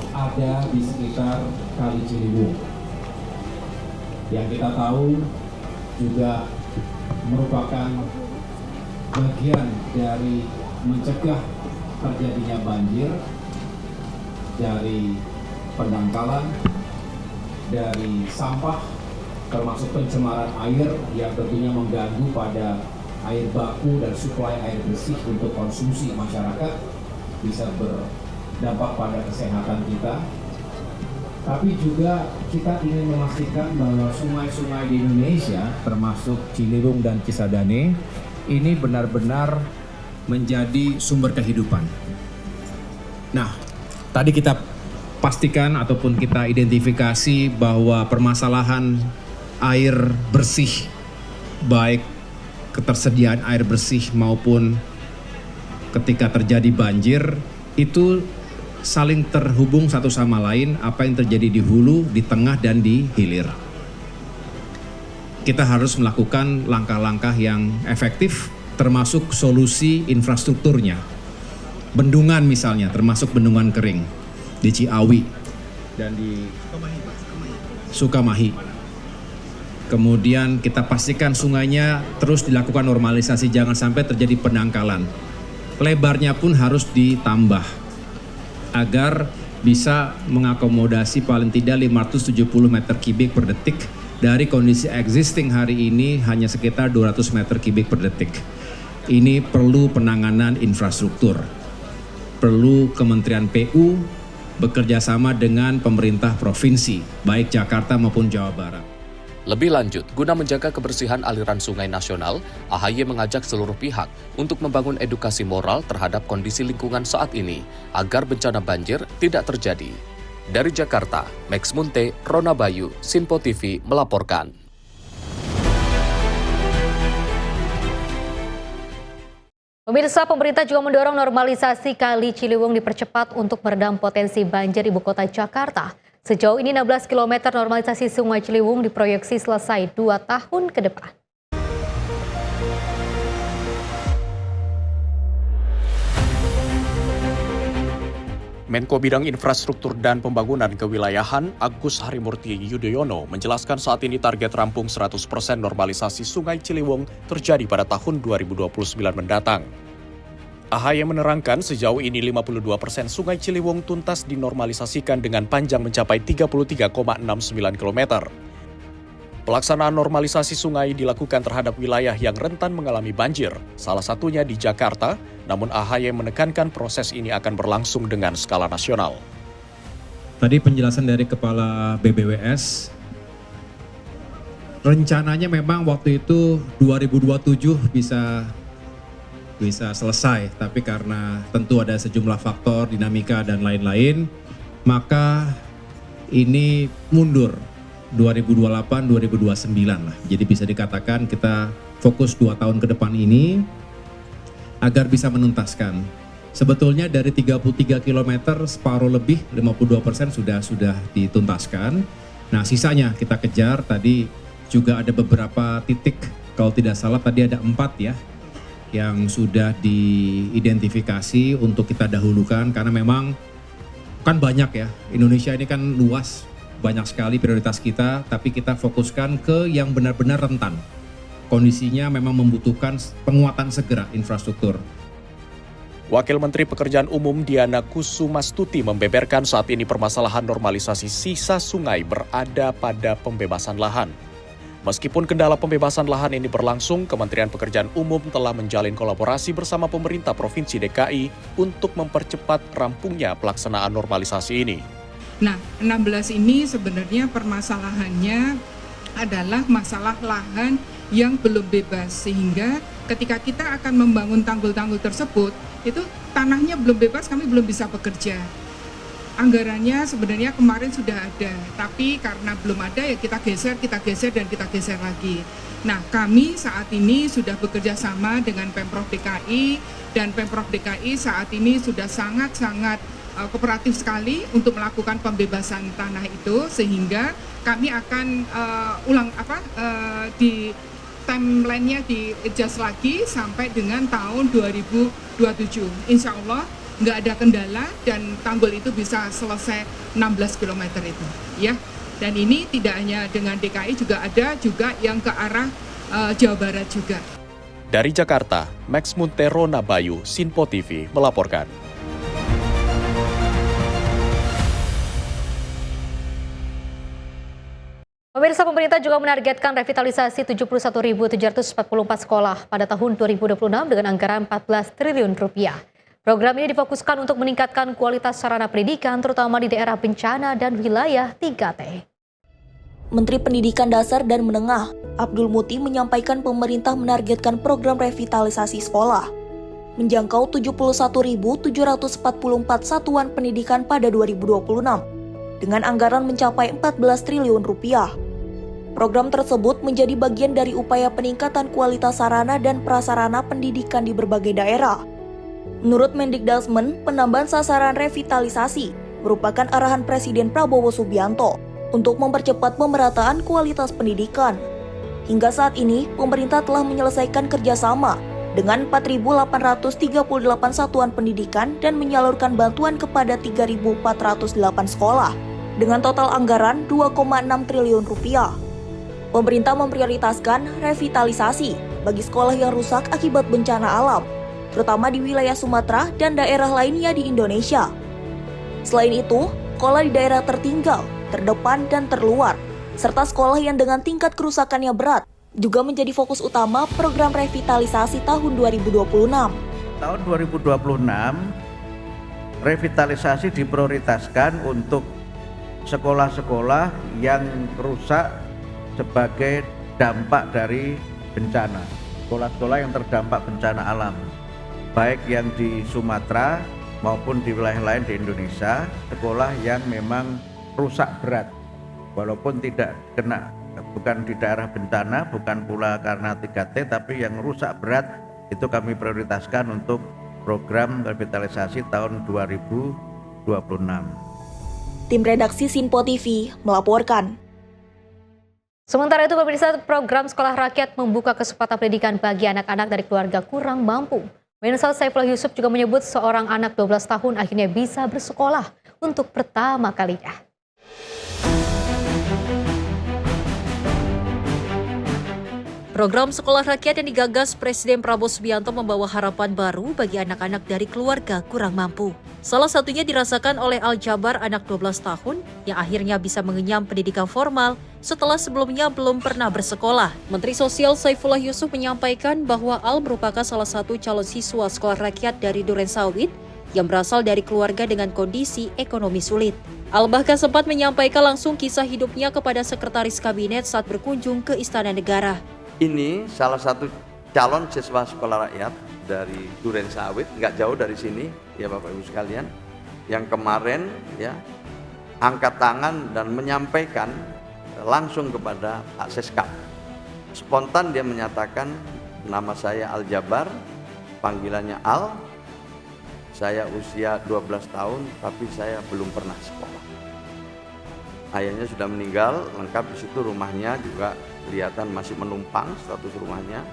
ada di sekitar Kali Ciliwung. Yang kita tahu juga merupakan bagian dari mencegah terjadinya banjir, dari pendangkalan, dari sampah, termasuk pencemaran air yang tentunya mengganggu pada air baku dan suplai air bersih untuk konsumsi masyarakat, bisa berdampak pada kesehatan kita. Tapi juga kita ingin memastikan bahwa sungai-sungai di Indonesia, termasuk Ciliwung dan Cisadane, ini benar-benar menjadi sumber kehidupan. Nah, tadi kita pastikan ataupun kita identifikasi bahwa permasalahan air bersih, baik ketersediaan air bersih maupun ketika terjadi banjir, itu saling terhubung satu sama lain, apa yang terjadi di hulu, di tengah, dan di hilir. Kita harus melakukan langkah-langkah yang efektif, termasuk solusi infrastrukturnya. Bendungan misalnya, termasuk bendungan kering di Ciawi dan di Sukamahi. Kemudian kita pastikan sungainya terus dilakukan normalisasi, jangan sampai terjadi pendangkalan. Lebarnya pun harus ditambah agar bisa mengakomodasi paling tidak 570 meter kubik per detik. Dari kondisi existing hari ini hanya sekitar 200 meter kubik per detik. Ini perlu penanganan infrastruktur. Perlu Kementerian PU bekerja sama dengan pemerintah provinsi, baik Jakarta maupun Jawa Barat. Lebih lanjut, guna menjaga kebersihan aliran sungai nasional, AHY mengajak seluruh pihak untuk membangun edukasi moral terhadap kondisi lingkungan saat ini, agar bencana banjir tidak terjadi. Dari Jakarta, Max Munte, Rona Bayu, Sinpo TV melaporkan. Pemirsa, pemerintah juga mendorong normalisasi Kali Ciliwung dipercepat untuk meredam potensi banjir ibu kota Jakarta. Sejauh ini 16 km normalisasi Sungai Ciliwung diproyeksi selesai 2 tahun ke depan. Menko Bidang Infrastruktur dan Pembangunan Kewilayahan Agus Harimurti Yudhoyono menjelaskan saat ini target rampung 100% normalisasi Sungai Ciliwung terjadi pada tahun 2029 mendatang. AHY menerangkan sejauh ini 52% Sungai Ciliwung tuntas dinormalisasikan dengan panjang mencapai 33,69 km. Pelaksanaan normalisasi sungai dilakukan terhadap wilayah yang rentan mengalami banjir, salah satunya di Jakarta, namun AHY menekankan proses ini akan berlangsung dengan skala nasional. Tadi penjelasan dari Kepala BBWS, rencananya memang waktu itu 2027 bisa selesai, tapi karena tentu ada sejumlah faktor, dinamika dan lain-lain, maka ini mundur 2028-2029 lah. Jadi bisa dikatakan kita fokus 2 tahun ke depan ini agar bisa menuntaskan. Sebetulnya dari 33 km separuh lebih 52% sudah dituntaskan. Nah, sisanya kita kejar. Tadi juga ada beberapa titik, kalau tidak salah tadi ada 4 ya yang sudah diidentifikasi untuk kita dahulukan, karena memang kan banyak ya, Indonesia ini kan luas, banyak sekali prioritas kita, tapi kita fokuskan ke yang benar-benar rentan. Kondisinya memang membutuhkan penguatan segera infrastruktur. Wakil Menteri Pekerjaan Umum Diana Kusumastuti membeberkan saat ini permasalahan normalisasi sisa sungai berada pada pembebasan lahan. Meskipun kendala pembebasan lahan ini berlangsung, Kementerian Pekerjaan Umum telah menjalin kolaborasi bersama pemerintah Provinsi DKI untuk mempercepat rampungnya pelaksanaan normalisasi ini. Nah, 16 ini sebenarnya permasalahannya adalah masalah lahan yang belum bebas, sehingga ketika kita akan membangun tanggul-tanggul tersebut, itu tanahnya belum bebas, kami belum bisa bekerja. Anggarannya sebenarnya kemarin sudah ada, tapi karena belum ada ya kita geser lagi. Nah, kami saat ini sudah bekerja sama dengan Pemprov DKI, dan Pemprov DKI saat ini sudah sangat-sangat kooperatif sekali untuk melakukan pembebasan tanah itu, sehingga kami akan di timeline-nya di adjust lagi sampai dengan tahun 2027. Insya Allah nggak ada kendala dan tanggul itu bisa selesai 16 km itu, ya. Dan ini tidak hanya dengan DKI, juga ada juga yang ke arah Jawa Barat juga. Dari Jakarta, Max Muntero Nabayu, Sinpo TV melaporkan. Pemirsa, pemerintah juga menargetkan revitalisasi 71.744 sekolah pada tahun 2026 dengan anggaran 14 triliun rupiah. Program ini difokuskan untuk meningkatkan kualitas sarana pendidikan terutama di daerah bencana dan wilayah 3T. Menteri Pendidikan Dasar dan Menengah, Abdul Muti menyampaikan pemerintah menargetkan program revitalisasi sekolah menjangkau 71.744 satuan pendidikan pada 2026 dengan anggaran mencapai 14 triliun rupiah. Program tersebut menjadi bagian dari upaya peningkatan kualitas sarana dan prasarana pendidikan di berbagai daerah. Menurut Mendikdasmen, penambahan sasaran revitalisasi merupakan arahan Presiden Prabowo Subianto untuk mempercepat pemerataan kualitas pendidikan. Hingga saat ini, pemerintah telah menyelesaikan kerjasama dengan 4.838 satuan pendidikan dan menyalurkan bantuan kepada 3.408 sekolah dengan total anggaran 2,6 triliun rupiah. Pemerintah memprioritaskan revitalisasi bagi sekolah yang rusak akibat bencana alam, terutama di wilayah Sumatera dan daerah lainnya di Indonesia. Selain itu, sekolah di daerah tertinggal, terdepan, dan terluar, serta sekolah yang dengan tingkat kerusakannya berat, juga menjadi fokus utama program revitalisasi tahun 2026. Tahun 2026, revitalisasi diprioritaskan untuk sekolah-sekolah yang rusak sebagai dampak dari bencana. Sekolah-sekolah yang terdampak bencana alam, baik yang di Sumatera maupun di wilayah lain di Indonesia, sekolah yang memang rusak berat, walaupun tidak kena, bukan di daerah bencana, bukan pula karena 3T, tapi yang rusak berat itu kami prioritaskan untuk program revitalisasi tahun 2026. Tim redaksi Sinpo TV melaporkan. Sementara itu, pemirsa, program Sekolah Rakyat membuka kesempatan pendidikan bagi anak-anak dari keluarga kurang mampu. Mensal Saifullah Yusuf juga menyebut seorang anak 12 tahun akhirnya bisa bersekolah untuk pertama kalinya. Program Sekolah Rakyat yang digagas Presiden Prabowo Subianto membawa harapan baru bagi anak-anak dari keluarga kurang mampu. Salah satunya dirasakan oleh Al Jabar, anak 12 tahun yang akhirnya bisa mengenyam pendidikan formal setelah sebelumnya belum pernah bersekolah. Menteri Sosial Saifullah Yusuf menyampaikan bahwa Al merupakan salah satu calon siswa Sekolah Rakyat dari Durensawit yang berasal dari keluarga dengan kondisi ekonomi sulit. Al bahkan sempat menyampaikan langsung kisah hidupnya kepada Sekretaris Kabinet saat berkunjung ke Istana Negara. Ini salah satu calon siswa sekolah rakyat dari Durensawit, nggak jauh dari sini, ya Bapak Ibu sekalian, yang kemarin ya angkat tangan dan menyampaikan langsung kepada Pak Seskap. Spontan dia menyatakan, nama saya Al Jabar, panggilannya Al, saya usia 12 tahun tapi saya belum pernah sekolah. Ayahnya sudah meninggal, lengkap di situ rumahnya juga kelihatan masih menumpang status rumahnya,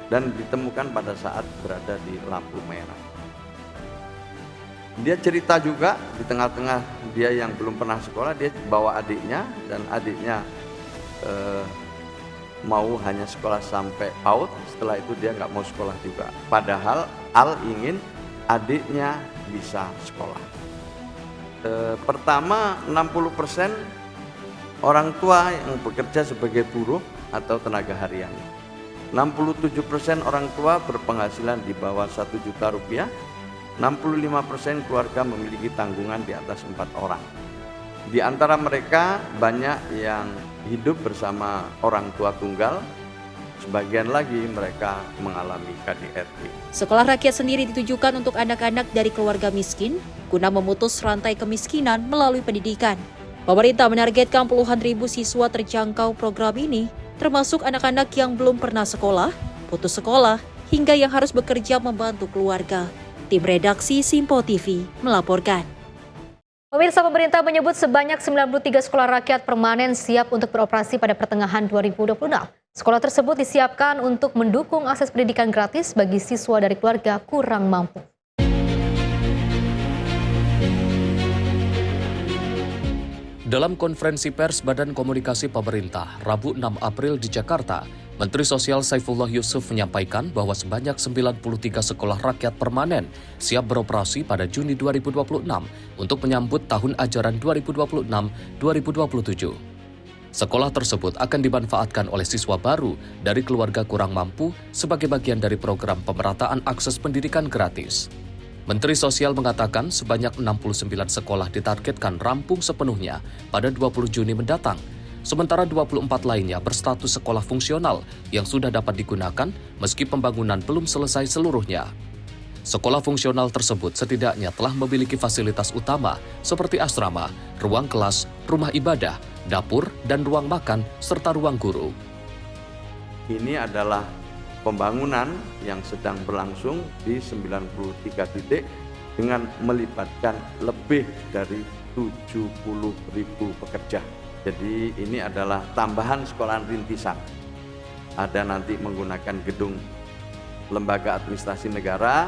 dan ditemukan pada saat berada di lampu merah. Dia cerita juga di tengah-tengah dia yang belum pernah sekolah, dia bawa adiknya, dan adiknya mau hanya sekolah sampai PAUD, setelah itu dia nggak mau sekolah juga. Padahal Al ingin adiknya bisa sekolah. Pertama, 60% orang tua yang bekerja sebagai buruh atau tenaga harian. 67% orang tua berpenghasilan di bawah 1 juta rupiah. 65% keluarga memiliki tanggungan di atas 4 orang. Di antara mereka banyak yang hidup bersama orang tua tunggal. Sebagian lagi mereka mengalami KDRT. Sekolah Rakyat sendiri ditujukan untuk anak-anak dari keluarga miskin guna memutus rantai kemiskinan melalui pendidikan. Pemerintah menargetkan puluhan ribu siswa terjangkau program ini, termasuk anak-anak yang belum pernah sekolah, putus sekolah, hingga yang harus bekerja membantu keluarga. Tim redaksi Sinpo TV melaporkan. Pemirsa, pemerintah menyebut sebanyak 93 sekolah rakyat permanen siap untuk beroperasi pada pertengahan 2026. Sekolah tersebut disiapkan untuk mendukung akses pendidikan gratis bagi siswa dari keluarga kurang mampu. Dalam konferensi pers Badan Komunikasi Pemerintah Rabu 6 April di Jakarta, Menteri Sosial Saifullah Yusuf menyampaikan bahwa sebanyak 93 sekolah rakyat permanen siap beroperasi pada Juni 2026 untuk menyambut tahun ajaran 2026-2027. Sekolah tersebut akan dimanfaatkan oleh siswa baru dari keluarga kurang mampu sebagai bagian dari program pemerataan akses pendidikan gratis. Menteri Sosial mengatakan sebanyak 69 sekolah ditargetkan rampung sepenuhnya pada 20 Juni mendatang, sementara 24 lainnya berstatus sekolah fungsional yang sudah dapat digunakan meski pembangunan belum selesai seluruhnya. Sekolah fungsional tersebut setidaknya telah memiliki fasilitas utama seperti asrama, ruang kelas, rumah ibadah, dapur, dan ruang makan, serta ruang guru. Ini adalah pembangunan yang sedang berlangsung di 93 titik dengan melibatkan lebih dari 70.000 pekerja. Jadi ini adalah tambahan sekolahan rintisan. Ada nanti menggunakan gedung Lembaga Administrasi Negara,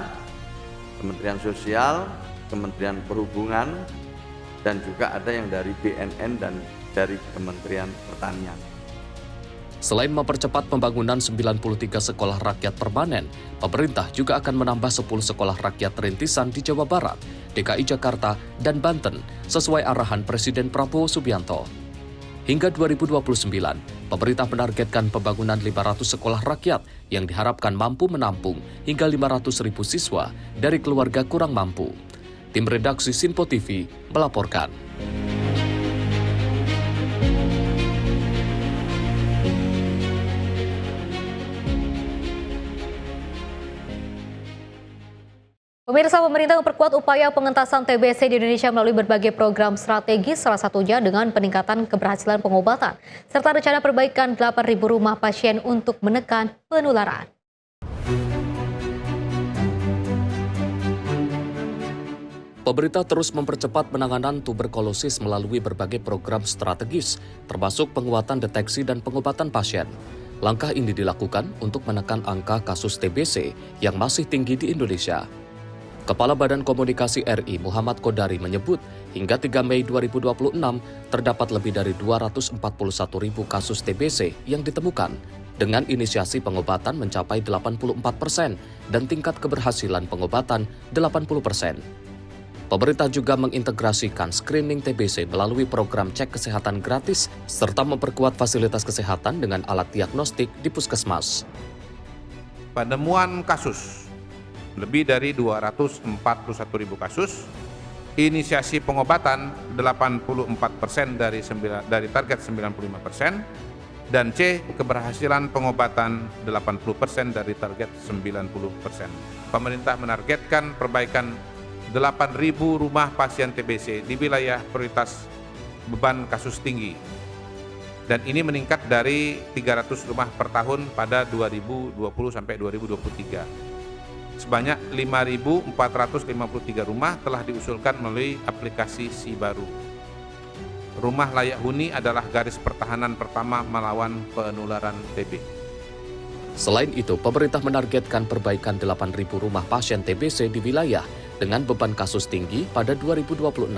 Kementerian Sosial, Kementerian Perhubungan, dan juga ada yang dari BNN dan dari Kementerian Pertanian. Selain mempercepat pembangunan 93 sekolah rakyat permanen, pemerintah juga akan menambah 10 sekolah rakyat rintisan di Jawa Barat, DKI Jakarta, dan Banten sesuai arahan Presiden Prabowo Subianto. Hingga 2029, pemerintah menargetkan pembangunan 500 sekolah rakyat yang diharapkan mampu menampung hingga 500.000 siswa dari keluarga kurang mampu. Tim redaksi Sinpo TV melaporkan. Pemirsa, pemerintah memperkuat upaya pengentasan TBC di Indonesia melalui berbagai program strategis, salah satunya dengan peningkatan keberhasilan pengobatan, serta rencana perbaikan 8.000 rumah pasien untuk menekan penularan. Pemerintah terus mempercepat penanganan tuberkulosis melalui berbagai program strategis, termasuk penguatan deteksi dan pengobatan pasien. Langkah ini dilakukan untuk menekan angka kasus TBC yang masih tinggi di Indonesia. Kepala Badan Komunikasi RI Muhammad Kodari menyebut hingga 3 Mei 2026 terdapat lebih dari 241.000 kasus TBC yang ditemukan dengan inisiasi pengobatan mencapai 84% dan tingkat keberhasilan pengobatan 80%. Pemerintah juga mengintegrasikan screening TBC melalui program cek kesehatan gratis serta memperkuat fasilitas kesehatan dengan alat diagnostik di puskesmas. Penemuan kasus lebih dari 241.000 kasus, inisiasi pengobatan 84% dari target 95%, dan C, keberhasilan pengobatan 80% dari target 90%. Pemerintah menargetkan perbaikan 8.000 rumah pasien TBC di wilayah prioritas beban kasus tinggi. Dan ini meningkat dari 300 rumah per tahun pada 2020 sampai 2023. Sebanyak 5.453 rumah telah diusulkan melalui aplikasi SIBaru. Rumah layak huni adalah garis pertahanan pertama melawan penularan TB. Selain itu, pemerintah menargetkan perbaikan 8.000 rumah pasien TBC di wilayah dengan beban kasus tinggi pada 2026.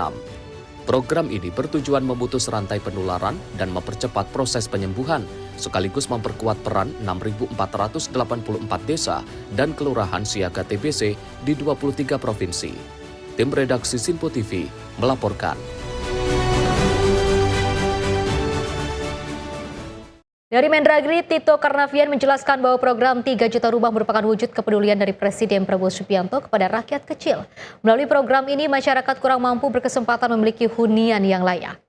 Program ini bertujuan memutus rantai penularan dan mempercepat proses penyembuhan, sekaligus memperkuat peran 6.484 desa dan kelurahan siaga TBC di 23 provinsi. Tim redaksi Sinpo TV melaporkan. Dari Mendagri, Tito Karnavian menjelaskan bahwa program 3 juta rumah merupakan wujud kepedulian dari Presiden Prabowo Subianto kepada rakyat kecil. Melalui program ini, masyarakat kurang mampu berkesempatan memiliki hunian yang layak.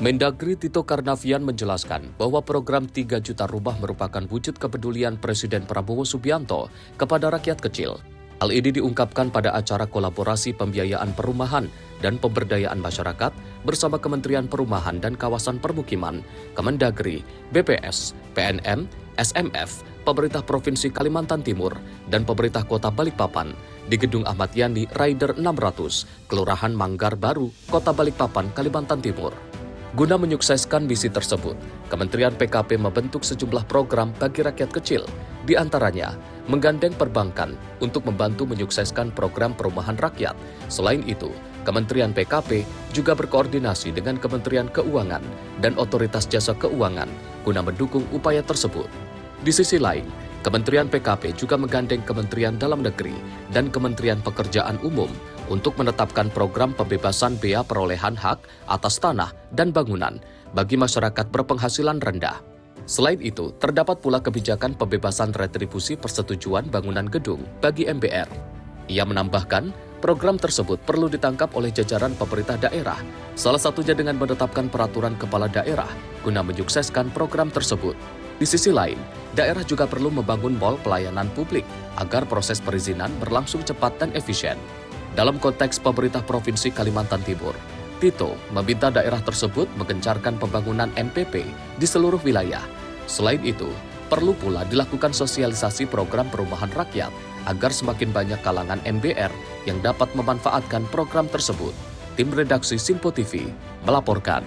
Mendagri Tito Karnavian menjelaskan bahwa program 3 juta rumah merupakan wujud kepedulian Presiden Prabowo Subianto kepada rakyat kecil. Hal ini diungkapkan pada acara kolaborasi pembiayaan perumahan dan pemberdayaan masyarakat bersama Kementerian Perumahan dan Kawasan Permukiman, Kemendagri, BPS, PNM, SMF, Pemerintah Provinsi Kalimantan Timur, dan Pemerintah Kota Balikpapan di Gedung Ahmad Yani, Rider 600, Kelurahan Manggar Baru, Kota Balikpapan, Kalimantan Timur. Guna menyukseskan misi tersebut, Kementerian PKP membentuk sejumlah program bagi rakyat kecil, di antaranya menggandeng perbankan untuk membantu menyukseskan program perumahan rakyat. Selain itu, Kementerian PKP juga berkoordinasi dengan Kementerian Keuangan dan Otoritas Jasa Keuangan guna mendukung upaya tersebut. Di sisi lain, Kementerian PKP juga menggandeng Kementerian Dalam Negeri dan Kementerian Pekerjaan Umum untuk menetapkan program pembebasan bea perolehan hak atas tanah dan bangunan bagi masyarakat berpenghasilan rendah. Selain itu, terdapat pula kebijakan pembebasan retribusi persetujuan bangunan gedung bagi MBR. Ia menambahkan, program tersebut perlu ditangkap oleh jajaran pemerintah daerah, salah satunya dengan menetapkan peraturan kepala daerah guna menyukseskan program tersebut. Di sisi lain, daerah juga perlu membangun mal pelayanan publik agar proses perizinan berlangsung cepat dan efisien. Dalam konteks pemerintah Provinsi Kalimantan Timur, Tito meminta daerah tersebut mengencarkan pembangunan MPP di seluruh wilayah. Selain itu, perlu pula dilakukan sosialisasi program perumahan rakyat agar semakin banyak kalangan MBR yang dapat memanfaatkan program tersebut. Tim redaksi Simpo TV melaporkan.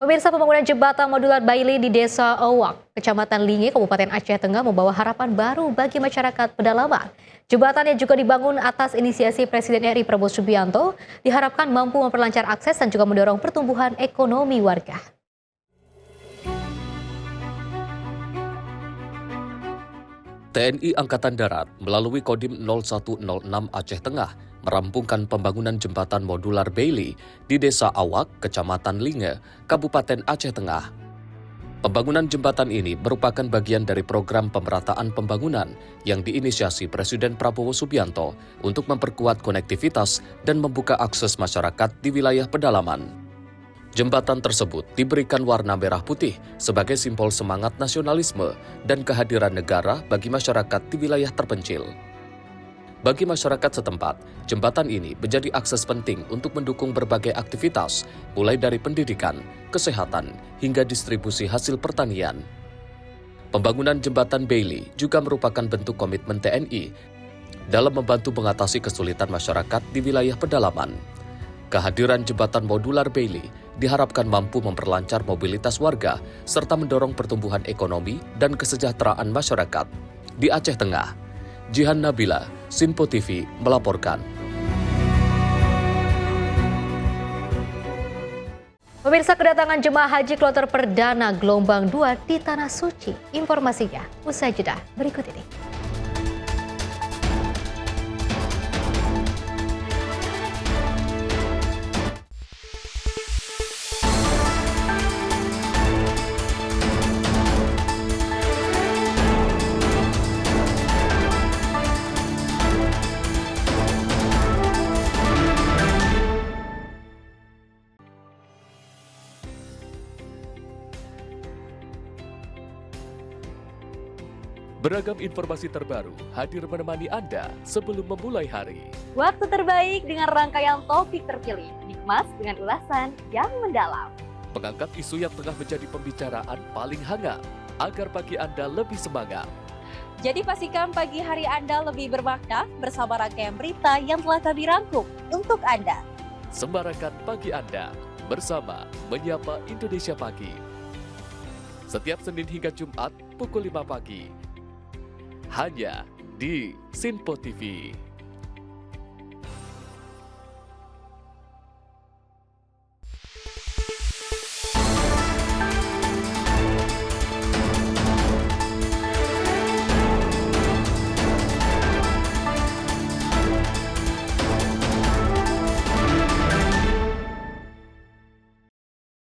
Pemirsa, pembangunan jembatan modular Bailey di Desa Owak, Kecamatan Linge, Kabupaten Aceh Tengah membawa harapan baru bagi masyarakat pedalaman. Jembatan yang juga dibangun atas inisiasi Presiden RI Prabowo Subianto diharapkan mampu memperlancar akses dan juga mendorong pertumbuhan ekonomi warga. TNI Angkatan Darat melalui Kodim 0106 Aceh Tengah merampungkan pembangunan jembatan modular Bailey di Desa Awak, Kecamatan Linge, Kabupaten Aceh Tengah. Pembangunan jembatan ini merupakan bagian dari program pemerataan pembangunan yang diinisiasi Presiden Prabowo Subianto untuk memperkuat konektivitas dan membuka akses masyarakat di wilayah pedalaman. Jembatan tersebut diberikan warna merah putih sebagai simbol semangat nasionalisme dan kehadiran negara bagi masyarakat di wilayah terpencil. Bagi masyarakat setempat, jembatan ini menjadi akses penting untuk mendukung berbagai aktivitas, mulai dari pendidikan, kesehatan, hingga distribusi hasil pertanian. Pembangunan jembatan Bailey juga merupakan bentuk komitmen TNI dalam membantu mengatasi kesulitan masyarakat di wilayah pedalaman. Kehadiran jembatan modular Bailey diharapkan mampu memperlancar mobilitas warga serta mendorong pertumbuhan ekonomi dan kesejahteraan masyarakat. Di Aceh Tengah, Jihan Nabila, Simpo TV melaporkan. Pemirsa, kedatangan jemaah haji kloter perdana gelombang 2 di Tanah Suci. Informasinya usai jeda berikut ini. Beragam informasi terbaru hadir menemani Anda sebelum memulai hari. Waktu terbaik dengan rangkaian topik terpilih, dikemas dengan ulasan yang mendalam. Mengangkat isu yang tengah menjadi pembicaraan paling hangat, agar pagi Anda lebih semangat. Jadi pastikan pagi hari Anda lebih bermakna bersama rangkaian berita yang telah kami rangkum untuk Anda. Sembarakan pagi Anda bersama Menyapa Indonesia Pagi. Setiap Senin hingga Jumat pukul 5 pagi. Hanya di Simpo TV.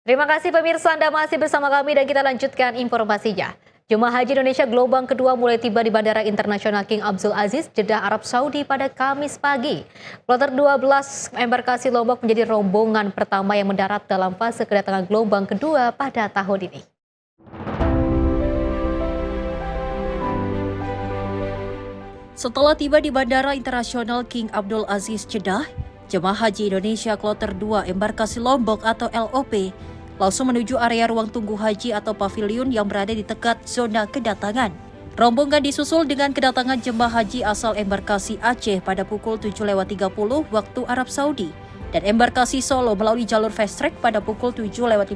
Terima kasih pemirsa, Anda masih bersama kami dan kita lanjutkan informasinya. Jemaah Haji Indonesia gelombang kedua mulai tiba di Bandara Internasional King Abdul Aziz, Jeddah, Arab Saudi pada Kamis pagi. Kloter 12 embarkasi Lombok menjadi rombongan pertama yang mendarat dalam fase kedatangan gelombang kedua pada tahun ini. Setelah tiba di Bandara Internasional King Abdul Aziz, Jeddah, Jemaah Haji Indonesia Kloter 2 embarkasi Lombok atau LOP langsung menuju area ruang tunggu haji atau pavilion yang berada di dekat zona kedatangan. Rombongan disusul dengan kedatangan jemaah haji asal embarkasi Aceh pada pukul 7.30 waktu Arab Saudi dan embarkasi Solo melalui jalur fast track pada pukul 7.55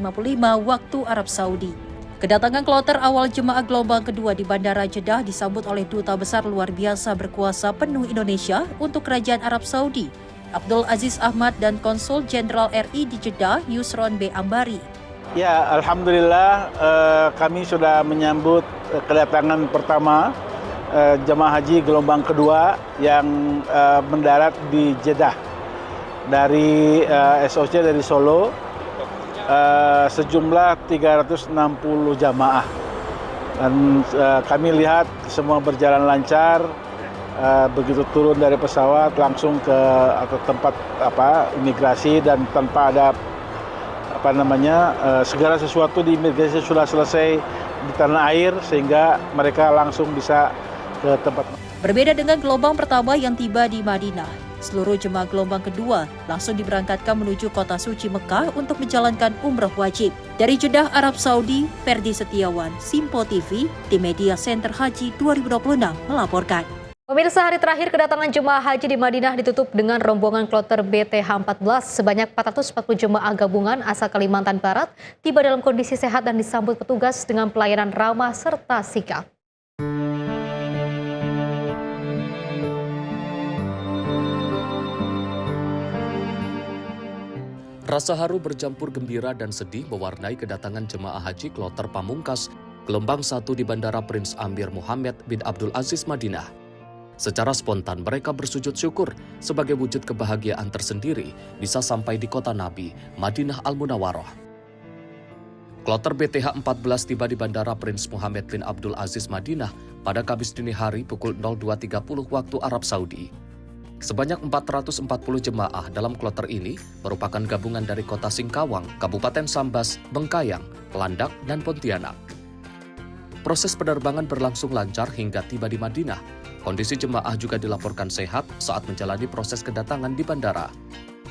waktu Arab Saudi. Kedatangan kloter awal jemaah gelombang kedua di Bandara Jeddah disambut oleh Duta Besar Luar Biasa Berkuasa Penuh Indonesia untuk Kerajaan Arab Saudi, Abdul Aziz Ahmad, dan Konsul Jenderal RI di Jeddah, Yusron B. Ambari. Ya, alhamdulillah kami sudah menyambut kedatangan pertama jemaah haji gelombang kedua yang mendarat di Jeddah dari SOC dari Solo, sejumlah 360 jamaah. Dan kami lihat semua berjalan lancar, begitu turun dari pesawat langsung ke tempat imigrasi dan tanpa ada segala sesuatu di imigrasi sudah selesai di tanah air sehingga mereka langsung bisa ke tempat. Berbeda dengan gelombang pertama yang tiba di Madinah, seluruh jemaah gelombang kedua langsung diberangkatkan menuju kota suci Mekah untuk menjalankan umrah wajib. Dari Jeddah, Arab Saudi, Ferdi Setiawan, Simpo TV, di Media Center Haji 2026 melaporkan. Pemirsa, hari terakhir kedatangan jemaah haji di Madinah ditutup dengan rombongan kloter BTH 14. Sebanyak 440 jemaah gabungan asal Kalimantan Barat tiba dalam kondisi sehat dan disambut petugas dengan pelayanan ramah serta sigap. Rasa haru bercampur gembira dan sedih mewarnai kedatangan jemaah haji kloter pamungkas gelombang 1 di Bandara Prince Amir Mohammed bin Abdul Aziz Madinah. Secara spontan mereka bersujud syukur sebagai wujud kebahagiaan tersendiri bisa sampai di kota Nabi, Madinah Al-Munawwarah. Kloter BTH 14 tiba di Bandara Prince Mohammed bin Abdul Aziz Madinah pada Kamis dini hari pukul 02.30 waktu Arab Saudi. Sebanyak 440 jemaah dalam kloter ini merupakan gabungan dari kota Singkawang, Kabupaten Sambas, Bengkayang, Landak, dan Pontianak. Proses penerbangan berlangsung lancar hingga tiba di Madinah. Kondisi jemaah juga dilaporkan sehat saat menjalani proses kedatangan di bandara.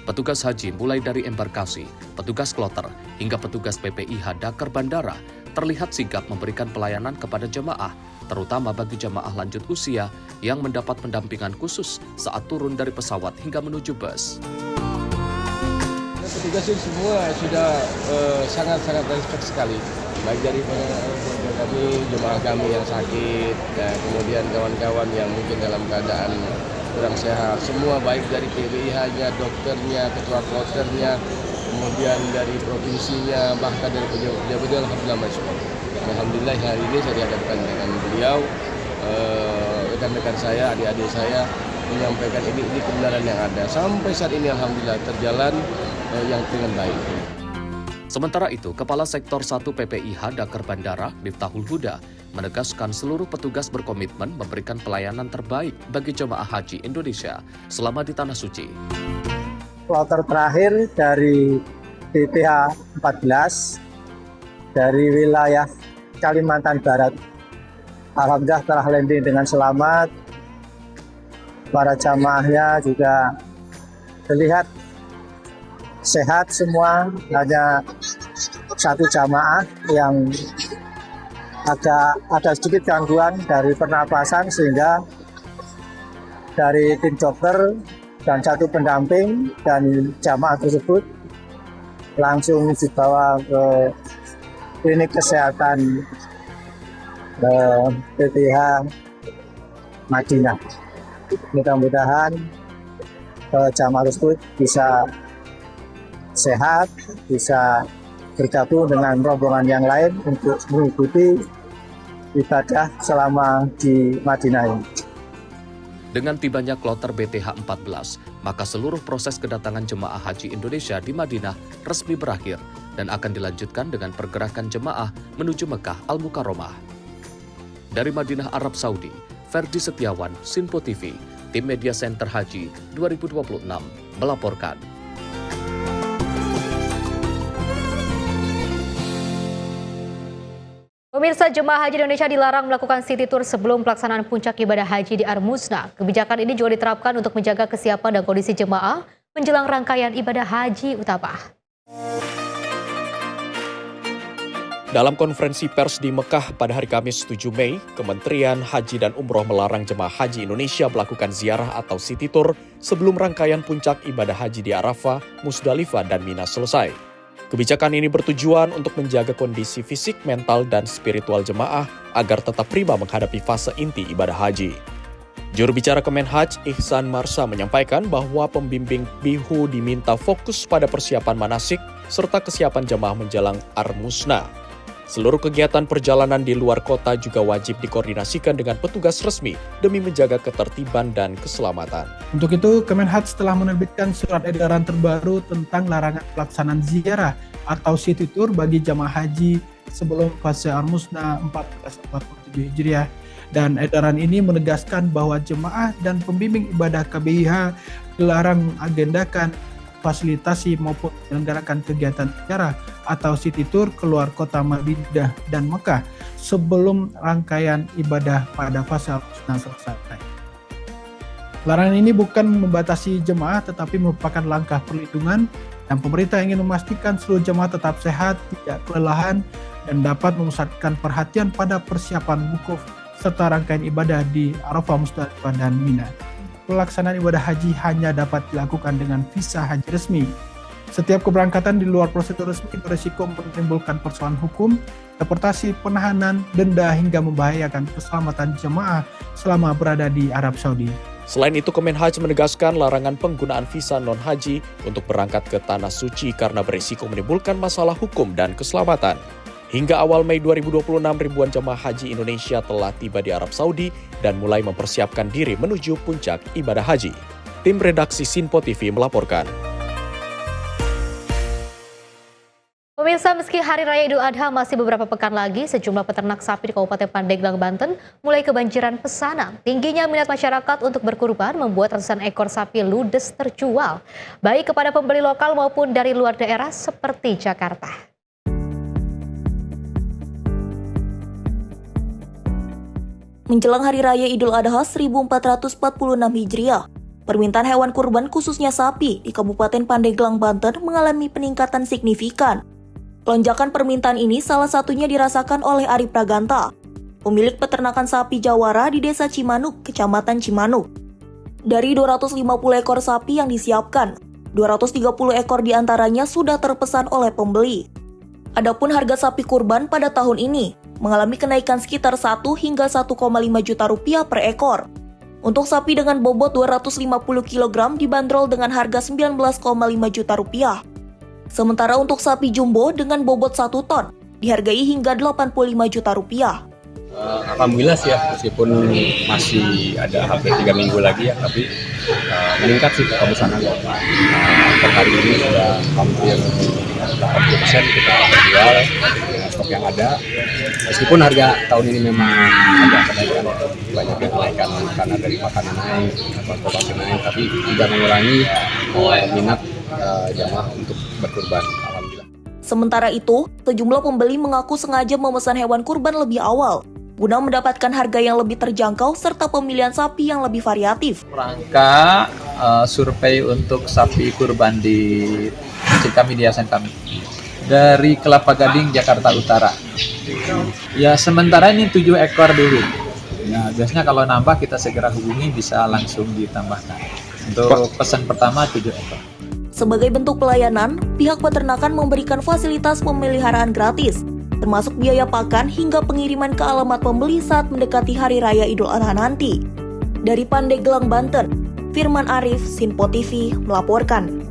Petugas haji mulai dari embarkasi, petugas kloter, hingga petugas PPIH Dakar Bandara terlihat sigap memberikan pelayanan kepada jemaah, terutama bagi jemaah lanjut usia yang mendapat pendampingan khusus saat turun dari pesawat hingga menuju bus. Petugas ini semua sudah sangat-sangat respect sekali, baik dari keluarga kami, jemaah kami yang sakit, dan kemudian kawan-kawan yang mungkin dalam keadaan kurang sehat. Semua baik dari PBIH-nya, dokternya, ketua kloternya, kemudian dari provinsinya, bahkan dari pejabat, alhamdulillah semua. Alhamdulillah hari ini saya dihadapkan dengan beliau, rekan-rekan saya, adik-adik saya menyampaikan ini kebenaran yang ada. Sampai saat ini alhamdulillah terjalan yang dengan baik. Sementara itu, Kepala Sektor 1 PPIH Dakar Bandara, Miftahul Huda, menegaskan seluruh petugas berkomitmen memberikan pelayanan terbaik bagi jemaah haji Indonesia selama di Tanah Suci. Kloter terakhir dari BTH 14 dari wilayah Kalimantan Barat, alhamdulillah telah landing dengan selamat. Para jamaahnya juga terlihat sehat semua, hanya satu jamaah yang ada sedikit gangguan dari pernapasan, sehingga dari tim dokter dan satu pendamping dan jamaah tersebut langsung dibawa ke klinik kesehatan PPIH Madinah. Mudah-mudahan jamaah tersebut bisa sehat, bisa bergabung dengan rombongan yang lain untuk mengikuti ibadah selama di Madinah ini. Dengan tibanya kloter BTH 14, maka seluruh proses kedatangan jemaah haji Indonesia di Madinah resmi berakhir dan akan dilanjutkan dengan pergerakan jemaah menuju Mekah Al-Mukarramah. Dari Madinah, Arab Saudi, Ferdi Setiawan, Simpo TV, tim Media Center Haji 2026 melaporkan. Pemirsa, jemaah haji Indonesia dilarang melakukan city tour sebelum pelaksanaan puncak ibadah haji di Ar-Musna. Kebijakan ini juga diterapkan untuk menjaga kesiapan dan kondisi jemaah menjelang rangkaian ibadah haji utama. Dalam konferensi pers di Mekah pada hari Kamis 7 Mei, Kementerian Haji dan Umroh melarang jemaah haji Indonesia melakukan ziarah atau city tour sebelum rangkaian puncak ibadah haji di Arafah, Musdalifah, dan Mina selesai. Kebijakan ini bertujuan untuk menjaga kondisi fisik, mental, dan spiritual jemaah agar tetap prima menghadapi fase inti ibadah haji. Juru bicara Kemenhaj, Ihsan Marsa, menyampaikan bahwa pembimbing bihu diminta fokus pada persiapan manasik serta kesiapan jemaah menjelang Armusna. Seluruh kegiatan perjalanan di luar kota juga wajib dikoordinasikan dengan petugas resmi demi menjaga ketertiban dan keselamatan. Untuk itu, Kemenhaj telah menerbitkan surat edaran terbaru tentang larangan pelaksanaan ziarah atau city tour bagi jamaah haji sebelum fase Armusna 1447 Hijriah. Dan edaran ini menegaskan bahwa jemaah dan pembimbing ibadah KBIH dilarang agendakan, fasilitasi maupun menyelenggarakan kegiatan ziarah atau city tour keluar kota Madinah dan Mekah sebelum rangkaian ibadah pada fase Armusna selesai. Larangan ini bukan membatasi jemaah tetapi merupakan langkah perlindungan dan pemerintah ingin memastikan seluruh jemaah tetap sehat, tidak kelelahan, dan dapat memusatkan perhatian pada persiapan wukuf serta rangkaian ibadah di Arafah, Musdalifah, dan Mina. Pelaksanaan ibadah haji hanya dapat dilakukan dengan visa haji resmi. Setiap keberangkatan di luar prosedur resmi berisiko menimbulkan persoalan hukum, deportasi, penahanan, denda hingga membahayakan keselamatan jemaah selama berada di Arab Saudi. Selain itu, Kemenhaj menegaskan larangan penggunaan visa non-haji untuk berangkat ke Tanah Suci karena berisiko menimbulkan masalah hukum dan keselamatan. Hingga awal Mei 2026, ribuan jemaah haji Indonesia telah tiba di Arab Saudi dan mulai mempersiapkan diri menuju puncak ibadah haji. Tim redaksi Sinpo TV melaporkan. Pemirsa, meski Hari Raya Idul Adha masih beberapa pekan lagi, sejumlah peternak sapi di Kabupaten Pandeglang, Banten mulai kebanjiran pesanan. Tingginya minat masyarakat untuk berkurban membuat ratusan ekor sapi ludes terjual, baik kepada pembeli lokal maupun dari luar daerah seperti Jakarta. Menjelang Hari Raya Idul Adha 1446 Hijriah, permintaan hewan kurban khususnya sapi di Kabupaten Pandeglang, Banten mengalami peningkatan signifikan. Lonjakan permintaan ini salah satunya dirasakan oleh Ari Praganta, pemilik peternakan sapi Jawara di Desa Cimanuk, Kecamatan Cimanuk. Dari 250 ekor sapi yang disiapkan, 230 ekor diantaranya sudah terpesan oleh pembeli. Adapun harga sapi kurban pada tahun ini mengalami kenaikan sekitar 1 hingga 1,5 juta rupiah per ekor. Untuk sapi dengan bobot 250 kg dibanderol dengan harga 19,5 juta rupiah. Sementara untuk sapi jumbo dengan bobot 1 ton dihargai hingga 85 juta rupiah. Alhamdulillah sih ya, meskipun masih ada hampir 3 minggu lagi ya, tapi meningkat sih pemesanan. Per hari ini sudah hampir 80% kita jual dengan stok yang ada. Meskipun harga tahun ini memang ada kenaikan, banyak yang kenaikan karena dari makanan naik, transportasi naik, tapi tidak mengurangi minat jamaah untuk berkurban. Alhamdulillah. Sementara itu, sejumlah pembeli mengaku sengaja memesan hewan kurban lebih awal guna mendapatkan harga yang lebih terjangkau serta pemilihan sapi yang lebih variatif. Rangka survei untuk sapi kurban di masjid kami, di yayasan kami, dari Kelapa Gading, Jakarta Utara. Ya sementara ini 7 ekor dulu. Ya biasanya kalau nambah kita segera hubungi, bisa langsung ditambahkan. Untuk pesan pertama 7 ekor. Sebagai bentuk pelayanan, pihak peternakan memberikan fasilitas pemeliharaan gratis, termasuk biaya pakan hingga pengiriman ke alamat pembeli saat mendekati Hari Raya Idul Adha nanti. Dari Pandeglang, Banten, Firman Arif, Sinpo TV melaporkan.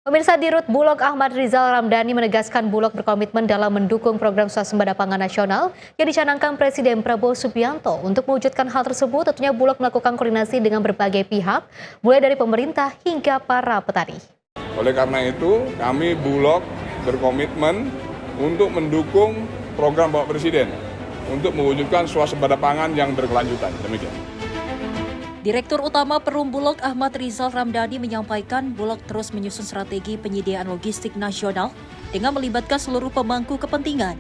Pemirsa, Dirut Bulog Ahmad Rizal Ramdhani menegaskan Bulog berkomitmen dalam mendukung program swasembada pangan nasional yang dicanangkan Presiden Prabowo Subianto. Untuk mewujudkan hal tersebut, tentunya Bulog melakukan koordinasi dengan berbagai pihak, mulai dari pemerintah hingga para petani. Oleh karena itu, kami Bulog berkomitmen untuk mendukung program Bapak Presiden untuk mewujudkan swasembada pangan yang berkelanjutan. Demikian. Direktur Utama Perum Bulog Ahmad Rizal Ramdhani menyampaikan Bulog terus menyusun strategi penyediaan logistik nasional dengan melibatkan seluruh pemangku kepentingan.